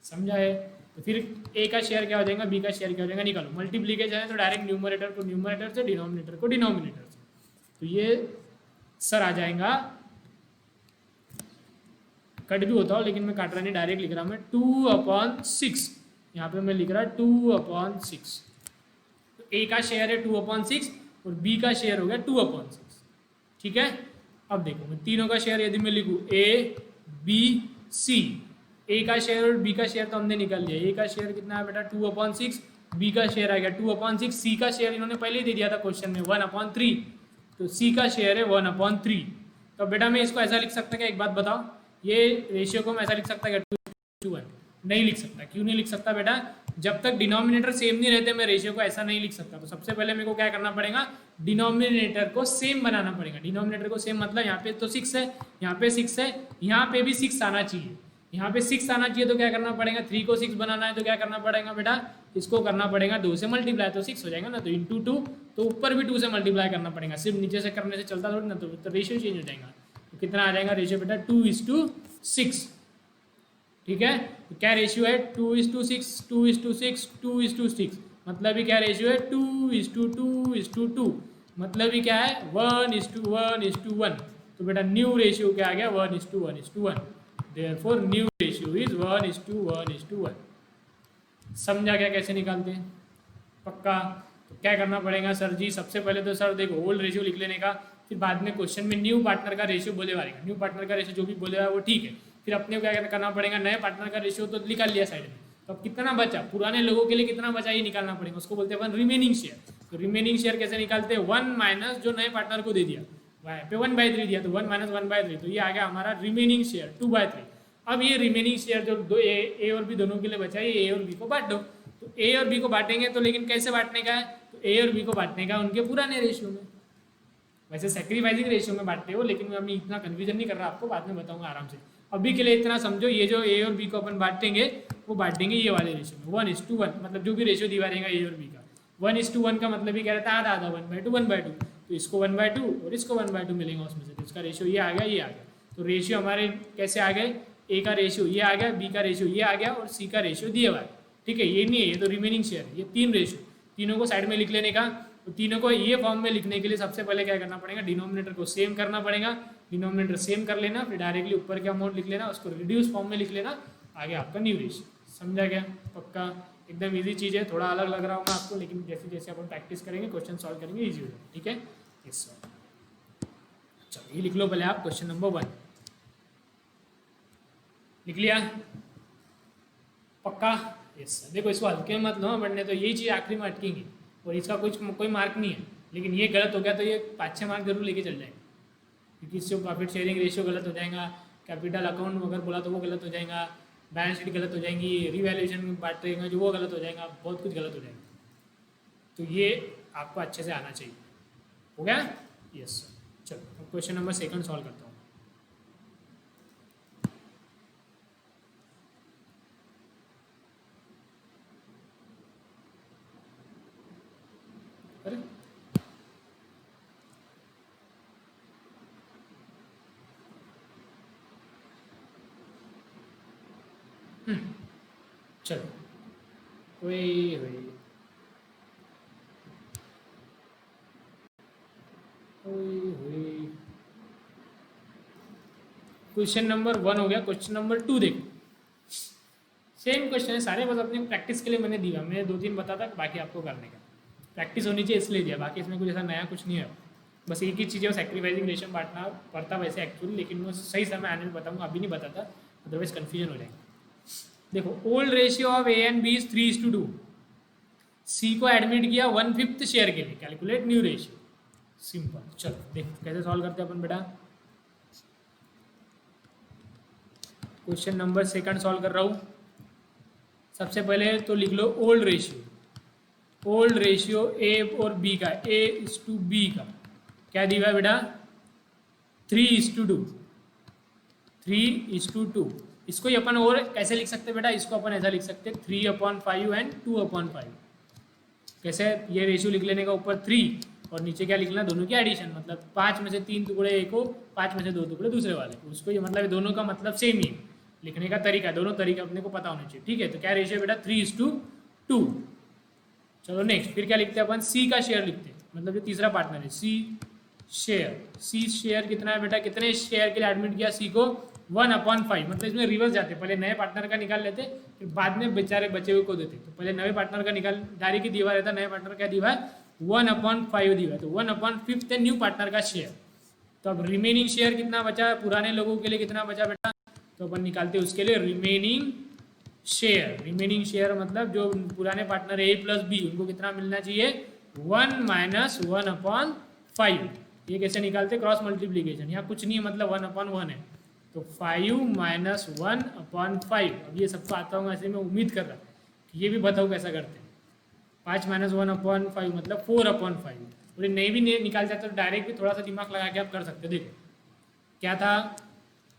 समझा है। तो फिर ए का शेयर क्या हो जाएगा, बी का शेयर क्या हो जाएगा, निकालो। मल्टीप्लीकेशन है तो डायरेक्ट न्यूमरेटर को न्यूमरेटर से, डिनोमिनेटर को डिनोमिनेटर से, तो ये सर आ जाएगा, कट भी होता हो लेकिन मैं काट रहा नहीं, डायरेक्ट लिख रहा हूँ मैं, 2/6, यहाँ पे मैं लिख रहा 2/6, तो ए का शेयर है 2/6 और बी का शेयर हो गया 2/6, ठीक है। अब देखो मैं तीनों का शेयर यदि मैं लिखूँ, ए बी सी, ए का शेयर और बी का शेयर तो हमने निकाल लिया, ए का शेयर कितना है बेटा 2/6, बी का शेयर आ गया 2/6, सी का शेयर इन्होंने पहले ही दे दिया था क्वेश्चन में 1/3, तो सी का शेयर है 1/3। तो बेटा मैं इसको ऐसा लिख सकता क्या, एक बात बताओ, ये रेशियो को मैं ऐसा लिख सकता क्या 2:1, नहीं लिख सकता। क्यों नहीं लिख सकता बेटा, जब तक डिनोमिनेटर सेम नहीं रहते मैं रेशियो को ऐसा नहीं लिख सकता। तो सबसे पहले मेरे को क्या करना पड़ेगा, डिनोमिनेटर को सेम बनाना पड़ेगा। डिनोमिनेटर को सेम मतलब यहाँ पे तो 6 है, यहाँ पे 6 है, यहाँ पे भी 6 आना चाहिए, यहाँ पे 6 आना चाहिए, तो क्या करना पड़ेगा, 3 को 6 बनाना है तो क्या करना पड़ेगा बेटा, इसको करना पड़ेगा 2 से मल्टीप्लाई, तो 6 हो जाएगा ना, तो इंटू 2, तो ऊपर भी 2 से मल्टीप्लाई करना पड़ेगा, सिर्फ नीचे से करने से चलता थोड़ी ना, तो रेशियो चेंज हो जाएगा। तो कितना आ जाएगा रेशियो बेटा, 2:6, ठीक है। तो क्या रेशियो है, 2:6, 2:6, 2:6, मतलब ही क्या रेशियो है, 2:2:2, मतलब ही क्या है 1:1:1। तो बेटा न्यू रेशियो क्या आ गया, 1:1:1, देयरफॉर न्यू रेशियो इज 1:1:1। समझा क्या कैसे निकालते हैं, पक्का। तो क्या करना पड़ेगा सर जी, सबसे पहले तो सर देखो ओल्ड रेशियो लिख लेने का, फिर बाद में क्वेश्चन में न्यू पार्टनर का रेशियो बोले वालेगा, न्यू पार्टनर का रेशियो जो भी बोलेगा वो ठीक है, फिर अपने को क्या करना पड़ेगा, नए पार्टनर का रेशियो तो निकाल लिया साइड में, तो अब कितना बचा, पुराने लोगों के लिए कितना बचा ये निकालना पड़ेगा, उसको बोलते हैं रिमेनिंग शेयर। तो रिमेनिंग शेयर कैसे निकालते हैं, 1 माइनस जो नए पार्टनर को दे दिया, वहाँ पे 1/3 दिया, तो 1 - 1/3, तो ये आ गया हमारा रिमेनिंग शेयर 2/3। अब ये रिमेनिंग शेयर जो दो ए और बी दोनों के लिए बचा है, ये ए और बी को बांट दो। तो ए और बी को बांटेंगे तो लेकिन कैसे बांटने का है, तो ए और बी को बांटने का उनके पुराने रेशियो में। वैसे सेक्रीफाइसिंग रेशियो में बांटते हो, लेकिन मैं इतना कन्फ्यूजन नहीं कर रहा, आपको बाद में बताऊंगा आराम से। अभी के लिए इतना समझो, ये जो ए और बी को अपन बांटेंगे वो बांटेंगे ये वाले रेशियो में 1:1, मतलब जो भी रेशियो दिया रहेगा ए और बी का 1:1 का मतलब ही कह रहा था आधा आधा 1/2 1/2, तो इसको 1/2 और इसको 1/2 मिलेगा उसमें से, तो इसका रेशियो ये आ गया, ये आ गया। तो रेशियो हमारे कैसे आ गए, ए का रेशियो ये आ गया, बी का रेशियो ये आ गया और सी का रेशियो दिया हुआ है, ठीक है। ये नहीं है, ये तो रिमेनिंग शेयर है, ये 3 रेशियो, तीनों को साइड में लिख लेने का। तो तीनों को ये फॉर्म में लिखने के लिए सबसे पहले क्या करना पड़ेगा, डिनोमिनेटर को सेम करना पड़ेगा, डिनोमिनेटर सेम कर लेना, फिर डायरेक्टली ऊपर के अमाउंट लिख लेना, उसको रिड्यूस फॉर्म में लिख लेना, आगे आपका न्यू रेशियो। समझा गया? पक्का एकदम इजी चीज़ है, थोड़ा अलग लग रहा होगा आपको, लेकिन जैसे जैसे अपन प्रैक्टिस करेंगे क्वेश्चन सॉल्व करेंगे ईजी हो जाएगा, ठीक है। यस सर, चलो ये लिख लो पहले आप, क्वेश्चन नंबर 1 लिख लिया? पक्का? Yes sir. देखो इसको हल्के मत लो, वरना तो यही चीज़ आखिरी में अटकेंगी और इसका कुछ कोई मार्क नहीं है, लेकिन ये गलत हो गया तो ये 5-6 मार्क जरूर लेके चल जाएंगे, क्योंकि इससे प्रॉफिट शेयरिंग रेशियो गलत हो जाएगा, कैपिटल अकाउंट अगर बोला तो वो गलत हो जाएगा, बैलेंस शीट गलत हो जाएंगी, रिवैल्यूएशन बांट रहेगा जो वो गलत हो जाएगा, बहुत कुछ गलत हो जाएगा। तो ये आपको अच्छे से आना चाहिए। हो गया? Yes sir. चलो अब क्वेश्चन नंबर 2 सॉल्व करता हूँ। अरे चलो वही क्वेश्चन नंबर 1 हो गया। क्वेश्चन नंबर 2 देखो, सेम क्वेश्चन है सारे, बस अपनी प्रैक्टिस के लिए मैंने दिया, मैंने 2-3 बताता, बाकी आपको करने का प्रैक्टिस होनी चाहिए इसलिए दिया, बाकी इसमें कुछ ऐसा नया कुछ नहीं है। बस एक ही चीज़ है, वो सेक्रीफाइसिंग रेशियो बांटना पड़ता वैसे एक्चुअली, लेकिन वो सही समय आने में बताऊंगा, अभी नहीं बताता, अदरवाइज कन्फ्यूजन हो जाएगा। देखो old ratio of A and B is 3:2, C को एडमिट किया 1/5 शेयर के लिए, कैलकुलेट न्यू रेशियो। सिंपल। चलो देखो कैसे सॉल्व करते हैं अपन बेटा। क्वेश्चन नंबर 2 सॉल्व कर रहा हूँ। सबसे पहले तो लिख लो old ratio, old ratio A और बी का, A:B का क्या दिया है बेटा, 3:2, 3:2। इसको ही अपन और कैसे लिख सकते हैं बेटा, इसको अपन ऐसा लिख सकते हैं 3/5 एंड 2/5। कैसे, ये रेशियो लिख लेने का, ऊपर 3 और नीचे क्या लिखना, दोनों की एडिशन, मतलब 5 में से 3 टुकड़े एक को, 5 में से 2 टुकड़े दूसरे वाले, उसको ये मतलब दोनों का मतलब सेम ही लिखने का तरीका, दोनों तरीके अपने को पता होना चाहिए, ठीक है। तो क्या रेशियो बेटा 3:2। चलो नेक्स्ट, फिर क्या लिखते हैं अपन, सी का शेयर लिखते हैं, मतलब जो तीसरा पार्टनर है, सी शेयर कितना है बेटा, कितने शेयर के लिए एडमिट किया सी को, 1/5, मतलब इसमें रिवर्स जाते, पहले नए पार्टनर का निकाल लेते, फिर बाद में बेचारे बचे हुए को देते। तो पहले नए पार्टनर का निकाल, डायरेक्ट ही दिया रहता, नए पार्टनर क्या दिया है 1/5 दिया है, तो 1/5 है न्यू पार्टनर का शेयर। तो अब रिमेनिंग शेयर कितना बचा, पुराने लोगों के लिए कितना बचा बेटा, तो अपन निकालते हैं उसके लिए रिमेनिंग शेयर। रिमेनिंग शेयर मतलब जो पुराने पार्टनर A + B, उनको कितना मिलना चाहिए, 1 - 1/5। ये कैसे निकालते, क्रॉस मल्टीप्लीकेशन, यहाँ कुछ नहीं है, मतलब 1/1 है, तो 5 - 1/5। अब ये सबको आता होगा ऐसे, मैं उम्मीद कर रहा कि ये भी बताओ कैसा करते हैं। 5 - 1/5 मतलब 4/5। और ये नहीं भी निकाल जाता तो डायरेक्ट भी थोड़ा सा दिमाग लगा के आप कर सकते। देखो क्या था,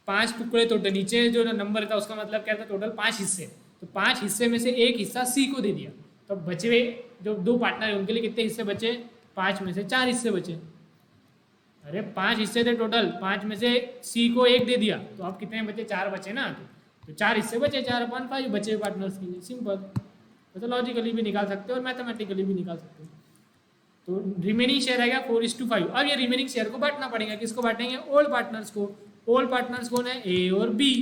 5 टुकड़े टोटल, नीचे जो नंबर था उसका मतलब क्या था, टोटल 5 हिस्से, तो 5 हिस्से में से एक हिस्सा सी को दे दिया, तो बचे हुए जो 2 पार्टनर है उनके लिए कितने हिस्से बचे, 5 में से 4 हिस्से बचे। अरे 5 हिस्से थे टोटल, 5 में से सी को 1 दे दिया, तो अब कितने बचे, 4 बचे ना, तो 4 हिस्से बचे, 4/5 बचे हुए पार्टनर्स के लिए। सिंपल। तो लॉजिकली भी निकाल सकते हो और मैथमेटिकली भी निकाल सकते हो। तो रिमेनिंग शेयर आएगा 4:5। अब ये रिमेनिंग शेयर को बांटना पड़ेगा, किसको बांटेंगे, ओल्ड पार्टनर्स को। ओल्ड पार्टनर्स कौन है, ए और बी।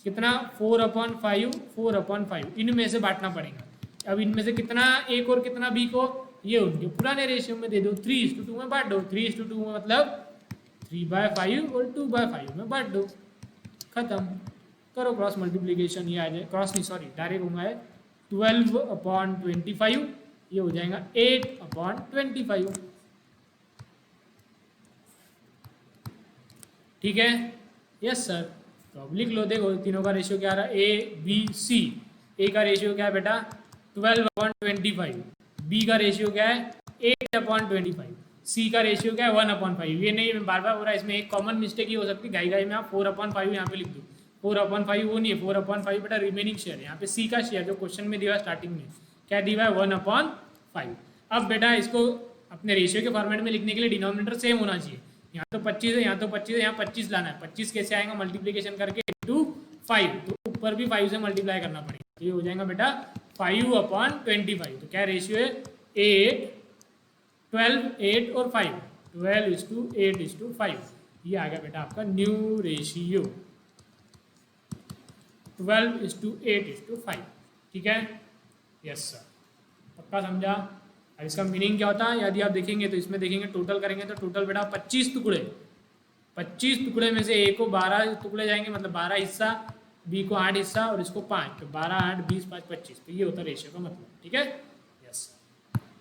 कितना, 4/5, इनमें से बांटना पड़ेगा। अब इनमें से कितना ए को और कितना बी को, ये उनके पुराने रेशियो में दे दो, 3:2 में बांट दो। 3:2 में मतलब 3/5 और 2/5 में बांट दो, खत्म। करो क्रॉस मल्टीप्लीकेशन, ये आ जाए, क्रॉस नहीं सॉरी डायरेक्ट होगा 12/25, ये हो जाएगा 8/25। ठीक है, यस सर। तो अब लिख लो, देखो तीनों का रेशियो क्या आ रहा है, ए बी सी। ए का रेशियो क्या है बेटा 12/25, बी का रेशियो क्या है 8/25, सी का रेशियो क्या है 1/5। ये नहीं बार बार हो रहा है, इसमें एक कॉमन मिस्टेक ये हो सकती है घाई घाई में आप 4/5 यहाँ पे लिख दो। 4/5 वो नहीं है, 4/5 बेटा रिमेनिंग शेयर, यहाँ पे सी का शेयर जो क्वेश्चन में दिया है स्टार्टिंग में क्या दिया है 1/5। अब बेटा इसको अपने रेशियो के फॉर्मेट में लिखने के लिए डिनोमिनेटर सेम होना चाहिए। यहाँ तो 25 है, यहाँ तो 25 है, यहाँ 25 लाना है। 25 कैसे आएगा, मल्टीप्लीकेशन करके इंटू 5, तो ऊपर भी 5 से मल्टीप्लाई करना पड़ेगा, तो ये हो जाएगा बेटा 5/25। तो क्या रेशियो है 8, 12, 8 और 5, 12:8:5। ये आ गया बेटा आपका न्यू रेशियो 12:8:5। ठीक है, यस सर, पक्का समझा। अब इसका मीनिंग क्या होता है, यदि आप देखेंगे तो इसमें देखेंगे टोटल करेंगे तो टोटल बेटा 25 टुकड़े, 25 टुकड़े में से ए को 12 टुकड़े जाएंगे, मतलब 12 हिस्सा, बी को 8 हिस्सा और इसको 5, तो 12, 8, 20, 5, 25। तो ये होता है रेशियो का मतलब। ठीक है, यस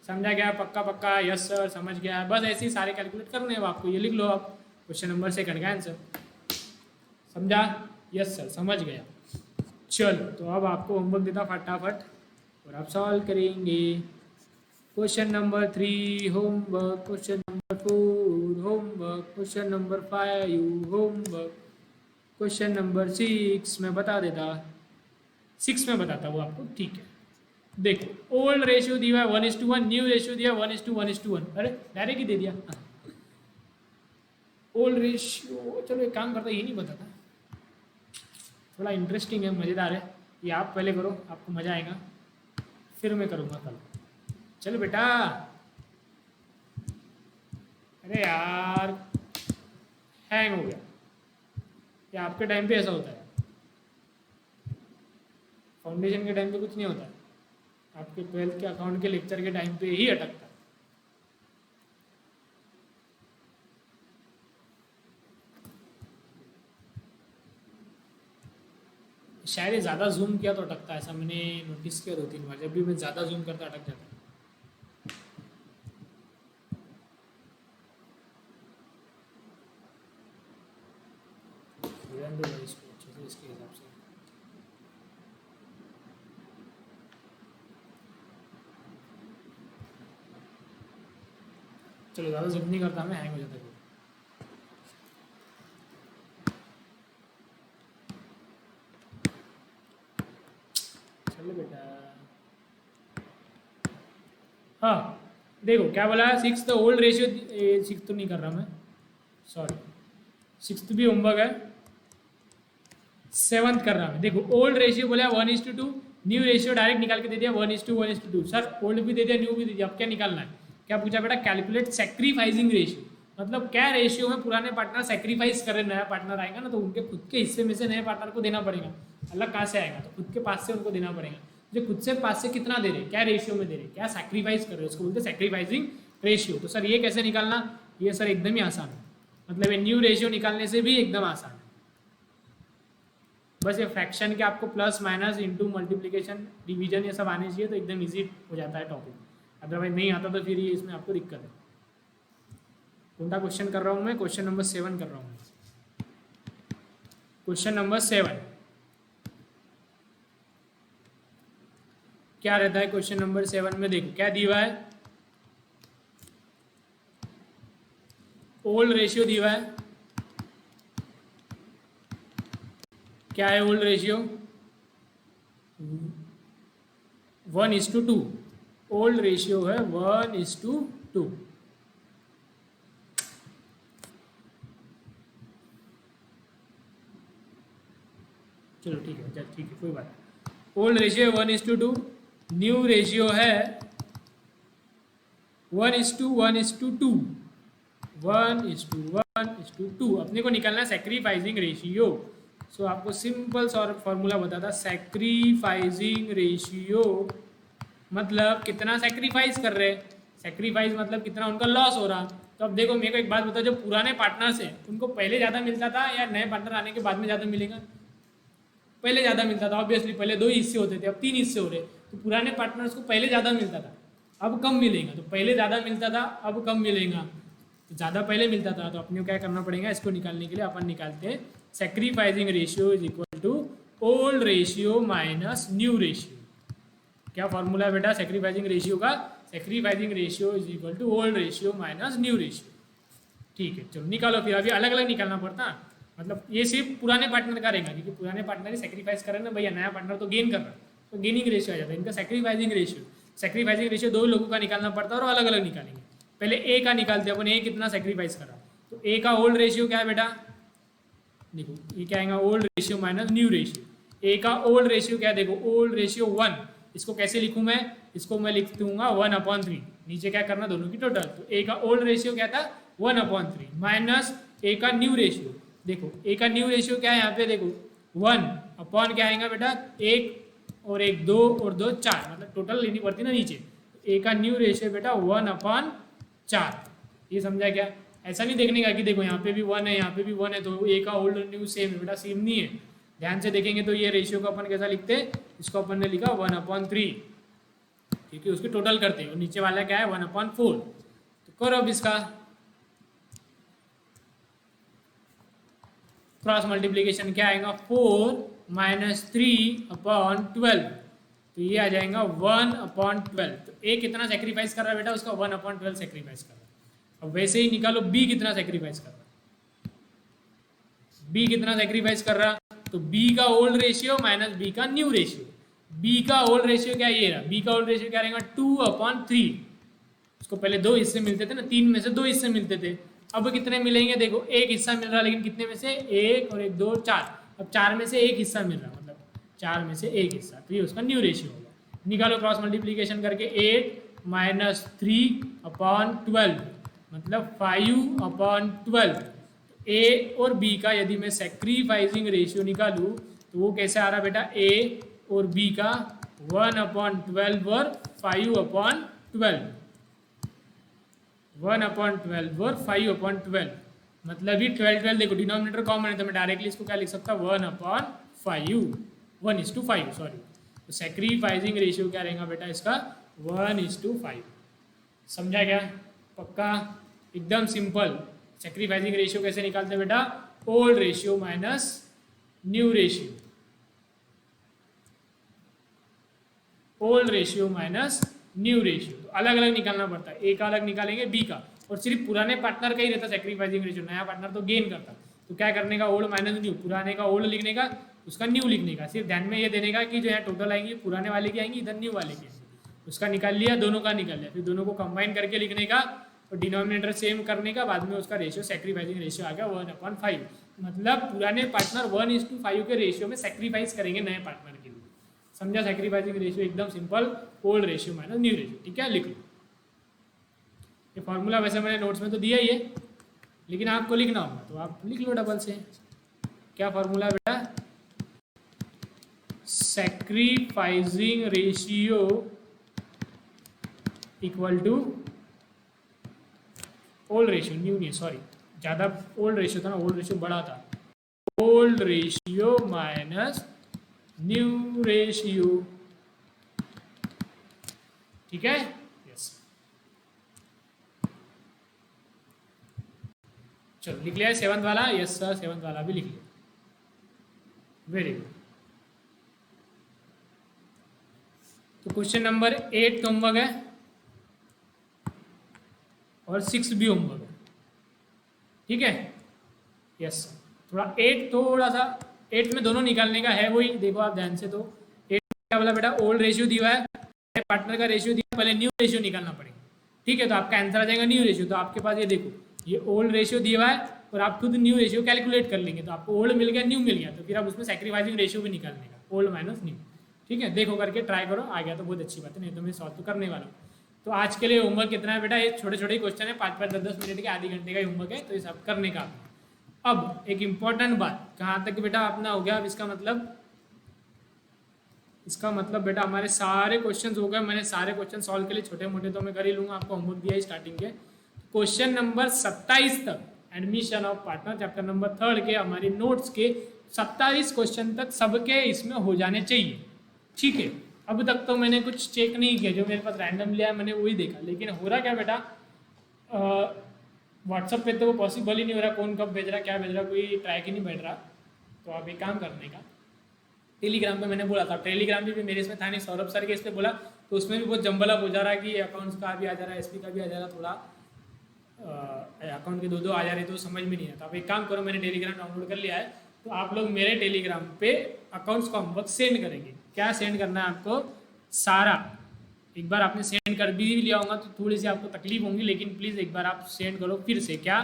समझा गया, पक्का पक्का, यस सर समझ गया। बस ऐसे ही सारे कैलकुलेट करने हैं आपको, ये लिख लो आप क्वेश्चन नंबर 2 का आंसर। समझा, यस सर समझ गया। चलो तो अब आपको होमवर्क देता फटाफट और आप सॉल्व करेंगे। Question number 3 homework, question number 4 homework, question number 5 homework, question number 6 मैं बता देता, 6 में बताता हूँ आपको। ठीक है, देखो ओल्ड रेशियो दिया है 1:1, न्यू रेशियो दिया 1:1:1। अरे डायरेक्ट ही दे दिया ओल्ड रेशियो। चलो एक काम करता, ये नहीं बताता, थोड़ा इंटरेस्टिंग है, मज़ेदार है, ये आप पहले करो, आपको मज़ा आएगा, फिर मैं करूँगा कल। चलो बेटा, अरे यार हैंग हो गया, ये आपके टाइम पे ऐसा होता है, फाउंडेशन के टाइम पे कुछ नहीं होता है, आपके 12th के अकाउंट के लेक्चर के टाइम पे ही अटकता है। शायद ये ज़्यादा जूम किया तो अटकता है, ऐसा मैंने नोटिस किया 2-3 बार, जब भी मैं ज़्यादा जूम करता अटक जाता है। इसको अच्छे से इसके हिसाब से चलो, ज़्यादा जूम नहीं करता मैं, हैंग हो जाता है। चलो बेटा, हाँ देखो क्या बोला, 6 द ओल्ड रेशियो, 6 तो नहीं कर रहा मैं, सॉरी 6 भी होमवर्क है, 7th कर रहा मैं। देखो ओल्ड रेशियो बोला 1:2, न्यू रेशियो डायरेक्ट निकाल के दे दिया 1:1:2। सर ओल्ड भी दे दिया न्यू भी दे दिया, अब क्या निकालना है, क्या पूछा बेटा, कैलकुलेट सेक्रीफाइसिंग रेशियो, मतलब क्या रेशियो में पुराने पार्टनर सेक्रीफाइस कर रहे, नया पार्टनर आएगा ना तो उनके खुद के हिस्से में से नए पार्टनर को देना पड़ेगा, अलग कहाँ से आएगा, तो खुद के पास से उनको देना पड़ेगा। जो खुद से पास से कितना दे रहे, क्या रेशियो में दे रहे, क्या सैक्रिफाइस कर रहे, उसको बोलते हैं सैक्रिफाइसिंग रेशियो। तो सर ये कैसे निकालना, ये सर एकदम ही आसान है, मतलब ये न्यू रेशियो निकालने से भी एकदम आसान है। बस ये फ्रैक्शन के आपको plus minus into multiplication division ये सब आने चाहिए, तो एकदम इजी हो जाता है टॉपिक, अदरवाइज नहीं आता तो फिर ये इसमें आपको दिक्कत है। कौन सा क्वेश्चन कर रहा हूँ मैं, क्वेश्चन नंबर 7 कर रहा हूँ। क्वेश्चन नंबर 7 क्या रहता है, क्वेश्चन नंबर 7 में देखो क्या दिया है, ओल्ड रेशियो दिया है, क्या है ओल्ड रेशियो 1:2, ओल्ड रेशियो है 1:2। चलो ठीक है, चल ठीक है कोई बात नहीं, ओल्ड रेशियो 1:2, न्यू रेशियो है 1:1:2, 1:1:2। अपने को निकालना है सेक्रीफाइसिंग रेशियो। सो आपको सिंपल सा फॉर्मूला बताता, सेक्रीफाइसिंग रेशियो मतलब कितना सेक्रीफाइस कर रहे हैं, सेक्रीफाइस मतलब कितना उनका लॉस हो रहा। तो अब देखो मेरे को एक बात बताओ, जो पुराने पार्टनर्स हैं उनको पहले ज़्यादा मिलता था या नए पार्टनर आने के बाद में ज़्यादा मिलेगा, पहले ज़्यादा मिलता था ऑब्वियसली, पहले 2 हिस्से होते थे अब 3 हिस्से हो रहे, तो पुराने पार्टनर्स को पहले ज़्यादा मिलता था अब कम मिलेगा, तो पहले ज़्यादा मिलता था अब कम मिलेगा, तो ज़्यादा पहले मिलता था, तो अपने को क्या करना पड़ेगा, इसको निकालने के लिए अपन निकालते हैं sacrificing ratio is equal to old ratio minus new ratio. क्या फॉर्मूला है बेटा सेक्रीफाइसिंग रेशियो का? Sacrificing ratio is equal to old ratio minus new ratio. ठीक है, चलो निकालो फिर। अभी अलग अलग निकालना पड़ता, मतलब ये सिर्फ पुराने पार्टनर का रहेगा, क्योंकि पुराने पार्टनर ही सेक्रीफाइस कर रहे हैं ना भैया, नया पार्टनर तो गेन कर रहा है, तो गेनिंग रेशियो आ जाता है। इनका सेक्रीफाइसिंग रेशियो दो लोगों का निकालना पड़ता है और अलग अलग निकालेंगे। पहले ए का निकालते हैं अपन, ए कितना सेक्रीफाइस करा। तो ए का ओल्ड रेशियो क्या है बेटा? देखो ये क्या आएगा, old ratio minus new ratio. A का ओल्ड रेशियो क्या है? देखो ओल्ड रेशियो 1। इसको कैसे लिखूं मैं? इसको मैं लिख दूंगा 1/3। नीचे क्या करना, दोनों की टोटल। तो ए का ओल्ड रेशियो क्या था? 1/3 माइनस ए का न्यू रेशियो। देखो ए का न्यू रेशियो क्या है यहाँ पे? देखो 1 अपॉन क्या आएगा बेटा? 1 और 1 2 और 2 4, मतलब टोटल लेनी पड़ती ना नीचे। ए का न्यू रेशियो बेटा 1/4। ये समझा क्या? ऐसा नहीं देखने का कि देखो यहाँ पे भी 1 है, यहाँ पे भी 1 है, तो ए का ओल्ड और न्यू सेम है बेटा, सेम नहीं है। ध्यान से देखेंगे तो ये रेशियो को अपन कैसा लिखते हैं? इसको अपन ने लिखा 1/3, क्योंकि उसकी टोटल करते हैं। और नीचे वाला क्या है? 1/4। तो करो अब इसका क्रॉस मल्टीप्लीकेशन। क्या आएगा? 4 माइनस 3/12, तो ये आ जाएगा 1/12। तो ए कितना सेक्रीफाइस कर रहा है बेटा? उसका 1/12 सेक्रीफाइस कर रहा है। अब वैसे ही निकालो बी कितना सेक्रीफाइस कर रहा है। बी कितना सेक्रीफाइस कर रहा? तो बी का ओल्ड रेशियो माइनस बी का न्यू रेशियो। बी का ओल्ड रेशियो क्या? ये रहा। बी का ओल्ड रेशियो क्या रहेगा? 2/3। उसको पहले 2 हिस्से मिलते थे ना, 3 में से 2 हिस्से मिलते थे। अब कितने मिलेंगे? देखो एक हिस्सा मिल रहा, लेकिन कितने में से? 1 और 1 2 4। अब 4 में से एक हिस्सा मिल रहा, मतलब 4 में से एक हिस्सा, तो ये उसका न्यू रेशियो होगा। निकालो क्रॉस मल्टीप्लीकेशन करके। 8 माइनस 3/12 मतलब 5/12। ए और बी का यदि मैं सेक्रीफाइसिंग रेशियो निकालूं तो वो कैसे आ रहा बेटा? ए और बी का 1/12 और 5/12। 1/12 और 5/12, मतलब ये 12 देखो डिनोमिनेटर कॉमन है, तो मैं डायरेक्टली इसको क्या लिख सकता? 1/5, 1:5 सॉरी। तो सेक्रीफाइसिंग रेशियो क्या रहेगा बेटा इसका? 1:5। समझा क्या? पक्का? एकदम सिंपल। सेक्रीफाइसिंग रेशियो कैसे निकालते हैं बेटा? Old ratio minus new ratio. Old ratio minus new ratio, तो अलग अलग निकालना पड़ता है। ए का अलग निकालेंगे, बी का, और सिर्फ पुराने पार्टनर का ही रहता सेक्रीफाइसिंग रेशियो, नया पार्टनर तो गेन करता। तो क्या करने का? ओल्ड माइनस न्यू, पुराने का ओल्ड लिखने का, उसका न्यू लिखने का। सिर्फ ध्यान में ये देने का कि जो यहाँ टोटल आएंगी पुराने वाले की आएंगी, इधर न्यू वाले की आएंगी। उसका निकाल लिया, दोनों का निकाल लिया, फिर दोनों को कंबाइन करके लिखने का और डिनोमिनेटर सेम करने का। बाद में उसका रेशियो सेक्रीफाइसिंग रेशियो आ गया 1/5। मतलब पुराने पार्टनर 1:5 के रेशियो में सेक्रीफाइस करेंगे नए पार्टनर के लिए। समझा? सेक्रीफाइसिंग रेशियो एकदम simple, old ratio minus new ratio. ठीक है, लिख लो ये फॉर्मूला। वैसे मैंने नोट्स में तो दिया ही है, लेकिन आपको लिखना होगा तो आप लिख लो डबल से। क्या फॉर्मूला बेटा? Sacrificing ratio equal to old ratio, new नहीं, सॉरी ज़्यादा ओल्ड रेशियो था ना, ओल्ड रेशियो बड़ा था। Old ratio minus new ratio. ठीक है, यस। चलो लिख लिया 7th वाला? यस सर, 7th वाला भी लिख लिया। Very good. तो क्वेश्चन नंबर 8 तो होमवर्क है और 6 भी होमवर्क है। ठीक है, यस। थोड़ा 8 थोड़ा सा 8 में दोनों निकालने का है, वही देखो आप ध्यान से। तो 8 क्या बोला बेटा? ओल्ड रेशियो दिया है, पार्टनर का रेशियो दिया, पहले न्यू रेशियो निकालना पड़ेगा। ठीक है, तो आपका आंसर आ जाएगा न्यू रेशियो। तो आपके पास ये देखो, ये ओल्ड रेशियो दिया हुआ है और आप खुद न्यू रेशियो कैलकुलेट कर लेंगे। तो आपको ओल्ड मिल गया, न्यू मिल गया, तो फिर आप उसमें सेक्रीफाइसिंग रेशियो भी निकालने का, ओल्ड माइनस न्यू। ठीक है, देखो करके ट्राई करो, आ गया तो बहुत अच्छी बात है, नहीं तो मैं सॉल्व तो करने वाला हूँ। तो आज के लिए होमवर्क कितना है बेटा? ये छोटे छोटे क्वेश्चन है, 5-5 10-10 मिनट के, आधे घंटे का होमवर्क है, तो ये सब करने का। अब एक इम्पॉर्टेंट बात, कहाँ तक बेटा अपना हो गया? अब इसका मतलब बेटा हमारे सारे क्वेश्चंस हो गए। मैंने सारे क्वेश्चन सॉल्व के लिए छोटे मोटे तो मैं कर ही लूँगा, आपको होमवर्क दिया है स्टार्टिंग के। क्वेश्चन नंबर 27 तक admission of partner chapter number 3 के हमारी नोट्स के 27 क्वेश्चन तक सबके इसमें हो जाने चाहिए। ठीक है, अब तक तो मैंने कुछ चेक नहीं किया, जो मेरे पास रैंडम लिया मैंने वही देखा। लेकिन हो रहा क्या बेटा, व्हाट्सअप पे तो वो पॉसिबल ही नहीं हो रहा, कौन कब भेज रहा क्या भेज रहा, कोई ट्रैक ही नहीं बैठ रहा। तो आप एक काम करने का, टेलीग्राम पे मैंने बोला था, टेलीग्राम पे भी मेरे इसमें था नहीं, सौरभ सर के इस पे बोला तो उसमें भी बहुत जंबला हो जा रहा है कि अकाउंट्स का भी आ जा रहा है, एसपी का भी आ जा रहा है, थोड़ा अकाउंट के दो आ जा रहे तो समझ में नहीं आता। आप एक काम करो, मैंने टेलीग्राम डाउनलोड कर लिया है, तो आप लोग मेरे टेलीग्राम पे अकाउंट्स का होमवर्क सेंड करेंगे। क्या सेंड करना है आपको? सारा एक बार आपने सेंड कर भी लिया होगा तो थोड़ी सी आपको तकलीफ होंगी, लेकिन प्लीज़ एक बार आप सेंड करो फिर से। क्या?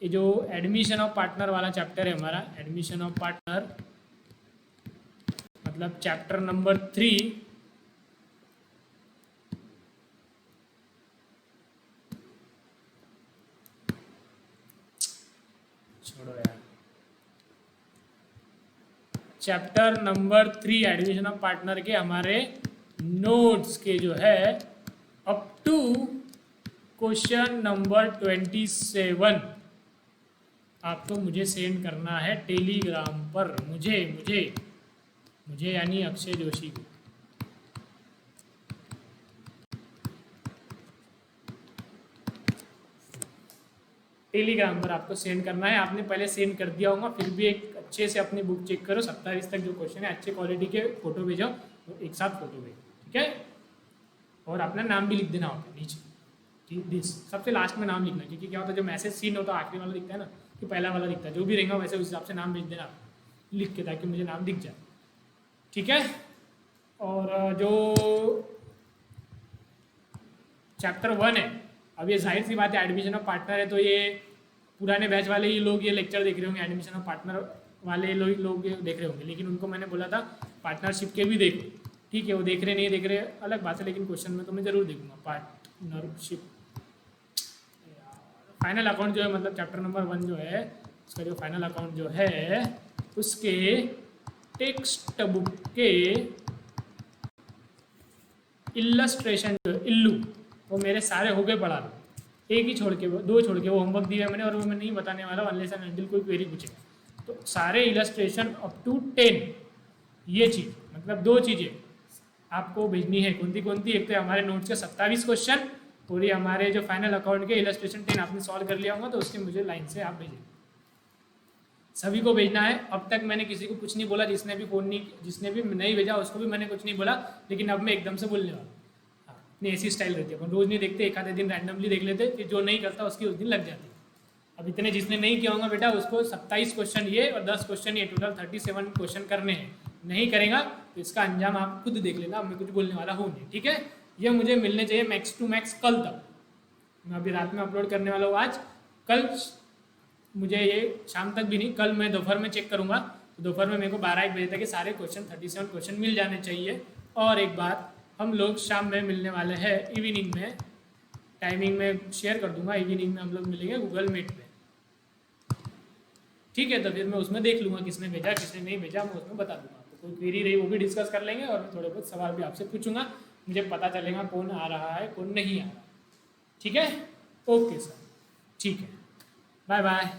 ये जो एडमिशन ऑफ पार्टनर वाला चैप्टर है हमारा, एडमिशन ऑफ पार्टनर मतलब चैप्टर नंबर 3, छोड़ो यार, chapter number 3 admission of partner के हमारे नोट्स के जो है अप टू क्वेश्चन नंबर 27 आपको मुझे सेंड करना है टेलीग्राम पर। मुझे मुझे मुझे यानी अक्षय जोशी को। टेलीग्राम पर आपको सेंड करना है। आपने पहले सेंड कर दिया होगा, फिर भी एक अच्छे से अपनी बुक चेक करो, 27 तक जो क्वेश्चन है अच्छे क्वालिटी के फोटो भेजो, तो एक साथ फोटो भेजो, ठीक है? और अपना नाम भी लिख देना होगा नीचे, ठीक, दिस सबसे लास्ट में नाम लिखना, क्योंकि क्या होता है जब मैसेज सीन होता है आखिरी वाला दिखता है ना, कि पहला वाला दिखता है, जो भी रहेगा वैसे उस हिसाब से नाम भेज देना लिख के, ताकि मुझे नाम दिख जाए, ठीक है? और जो चैप्टर 1 है, अब ये जाहिर सी बात है एडमिशन ऑफ पार्टनर है, तो ये पुराने बैच वाले ही लोग ये लेक्चर देख रहे होंगे, एडमिशन ऑफ पार्टनर वाले लोग देख रहे होंगे, लेकिन उनको मैंने बोला था पार्टनरशिप के भी देखो, ठीक है? वो देख रहे नहीं देख रहे अलग बात है, लेकिन क्वेश्चन में तो मैं जरूर देखूंगा। पार्टनरशिप फाइनल अकाउंट जो है, मतलब चैप्टर नंबर 1 जो है उसका जो फाइनल अकाउंट जो है उसके टेक्स्ट बुक के इलस्ट्रेशन जो इल्लू वो मेरे सारे हो गए पढ़ा लो, एक ही छोड़ के, दो छोड़ के, वो होमवर्क दिया है मैंने और वो मैं नहीं बताने वाला अनलेस एंड अनटिल कोई क्वेरी पूछे। तो सारे इलस्ट्रेशन अप टू 10, ये चीज़ मतलब 2 चीज़ें आपको भेजनी है। कौन सी? एक तो हमारे नोट्स के 27 क्वेश्चन, और ये हमारे जो फाइनल अकाउंट के इलस्ट्रेशन 10 आपने सॉल्व कर लिया होगा, तो उसके मुझे लाइन से आप भेजें, सभी को भेजना है। अब तक मैंने किसी को कुछ नहीं बोला, जिसने भी फ़ोन नहीं, जिसने भी नहीं भेजा उसको भी मैंने कुछ नहीं बोला, लेकिन अब मैं एकदम से बोलने वाला। अपनी ऐसी स्टाइल रहती है, अपन रोज़ नहीं देखते, एक आधे दिन रैंडमली देख लेते, फिर जो नहीं करता उसकी उस दिन लग जाती है। अब इतने जिसने नहीं किया होगा बेटा, उसको 27 क्वेश्चन ये और 10 क्वेश्चन ये, टोटल 37 क्वेश्चन करने हैं। नहीं करेगा तो इसका अंजाम आप खुद देख लेना, मैं कुछ बोलने वाला हूँ नहीं, ठीक है? ये मुझे मिलने चाहिए मैक्स टू मैक्स कल तक। मैं अभी रात में अपलोड करने वाला हूँ आज, कल मुझे ये शाम तक भी नहीं, कल मैं दोपहर में चेक करूँगा, तो दोपहर में मेरे को 12-1 बजे तक ये सारे क्वेश्चन 37 क्वेश्चन मिल जाने चाहिए। और एक बात, हम लोग शाम में मिलने वाले हैं इवनिंग में, टाइमिंग में शेयर कर दूंगा, इवनिंग में हम लोग मिलेंगे गूगल मीट पे, ठीक है? तो फिर मैं उसमें देख लूँगा किसने भेजा किसने नहीं भेजा, मैं उसमें बता दूंगा। तो कोई क्वेरी रही वो भी डिस्कस कर लेंगे, और मैं थोड़े बहुत सवाल भी आपसे पूछूंगा, मुझे पता चलेगा कौन आ रहा है कौन नहीं आ रहा, ठीक है? ओके सर, ठीक है, बाय बाय।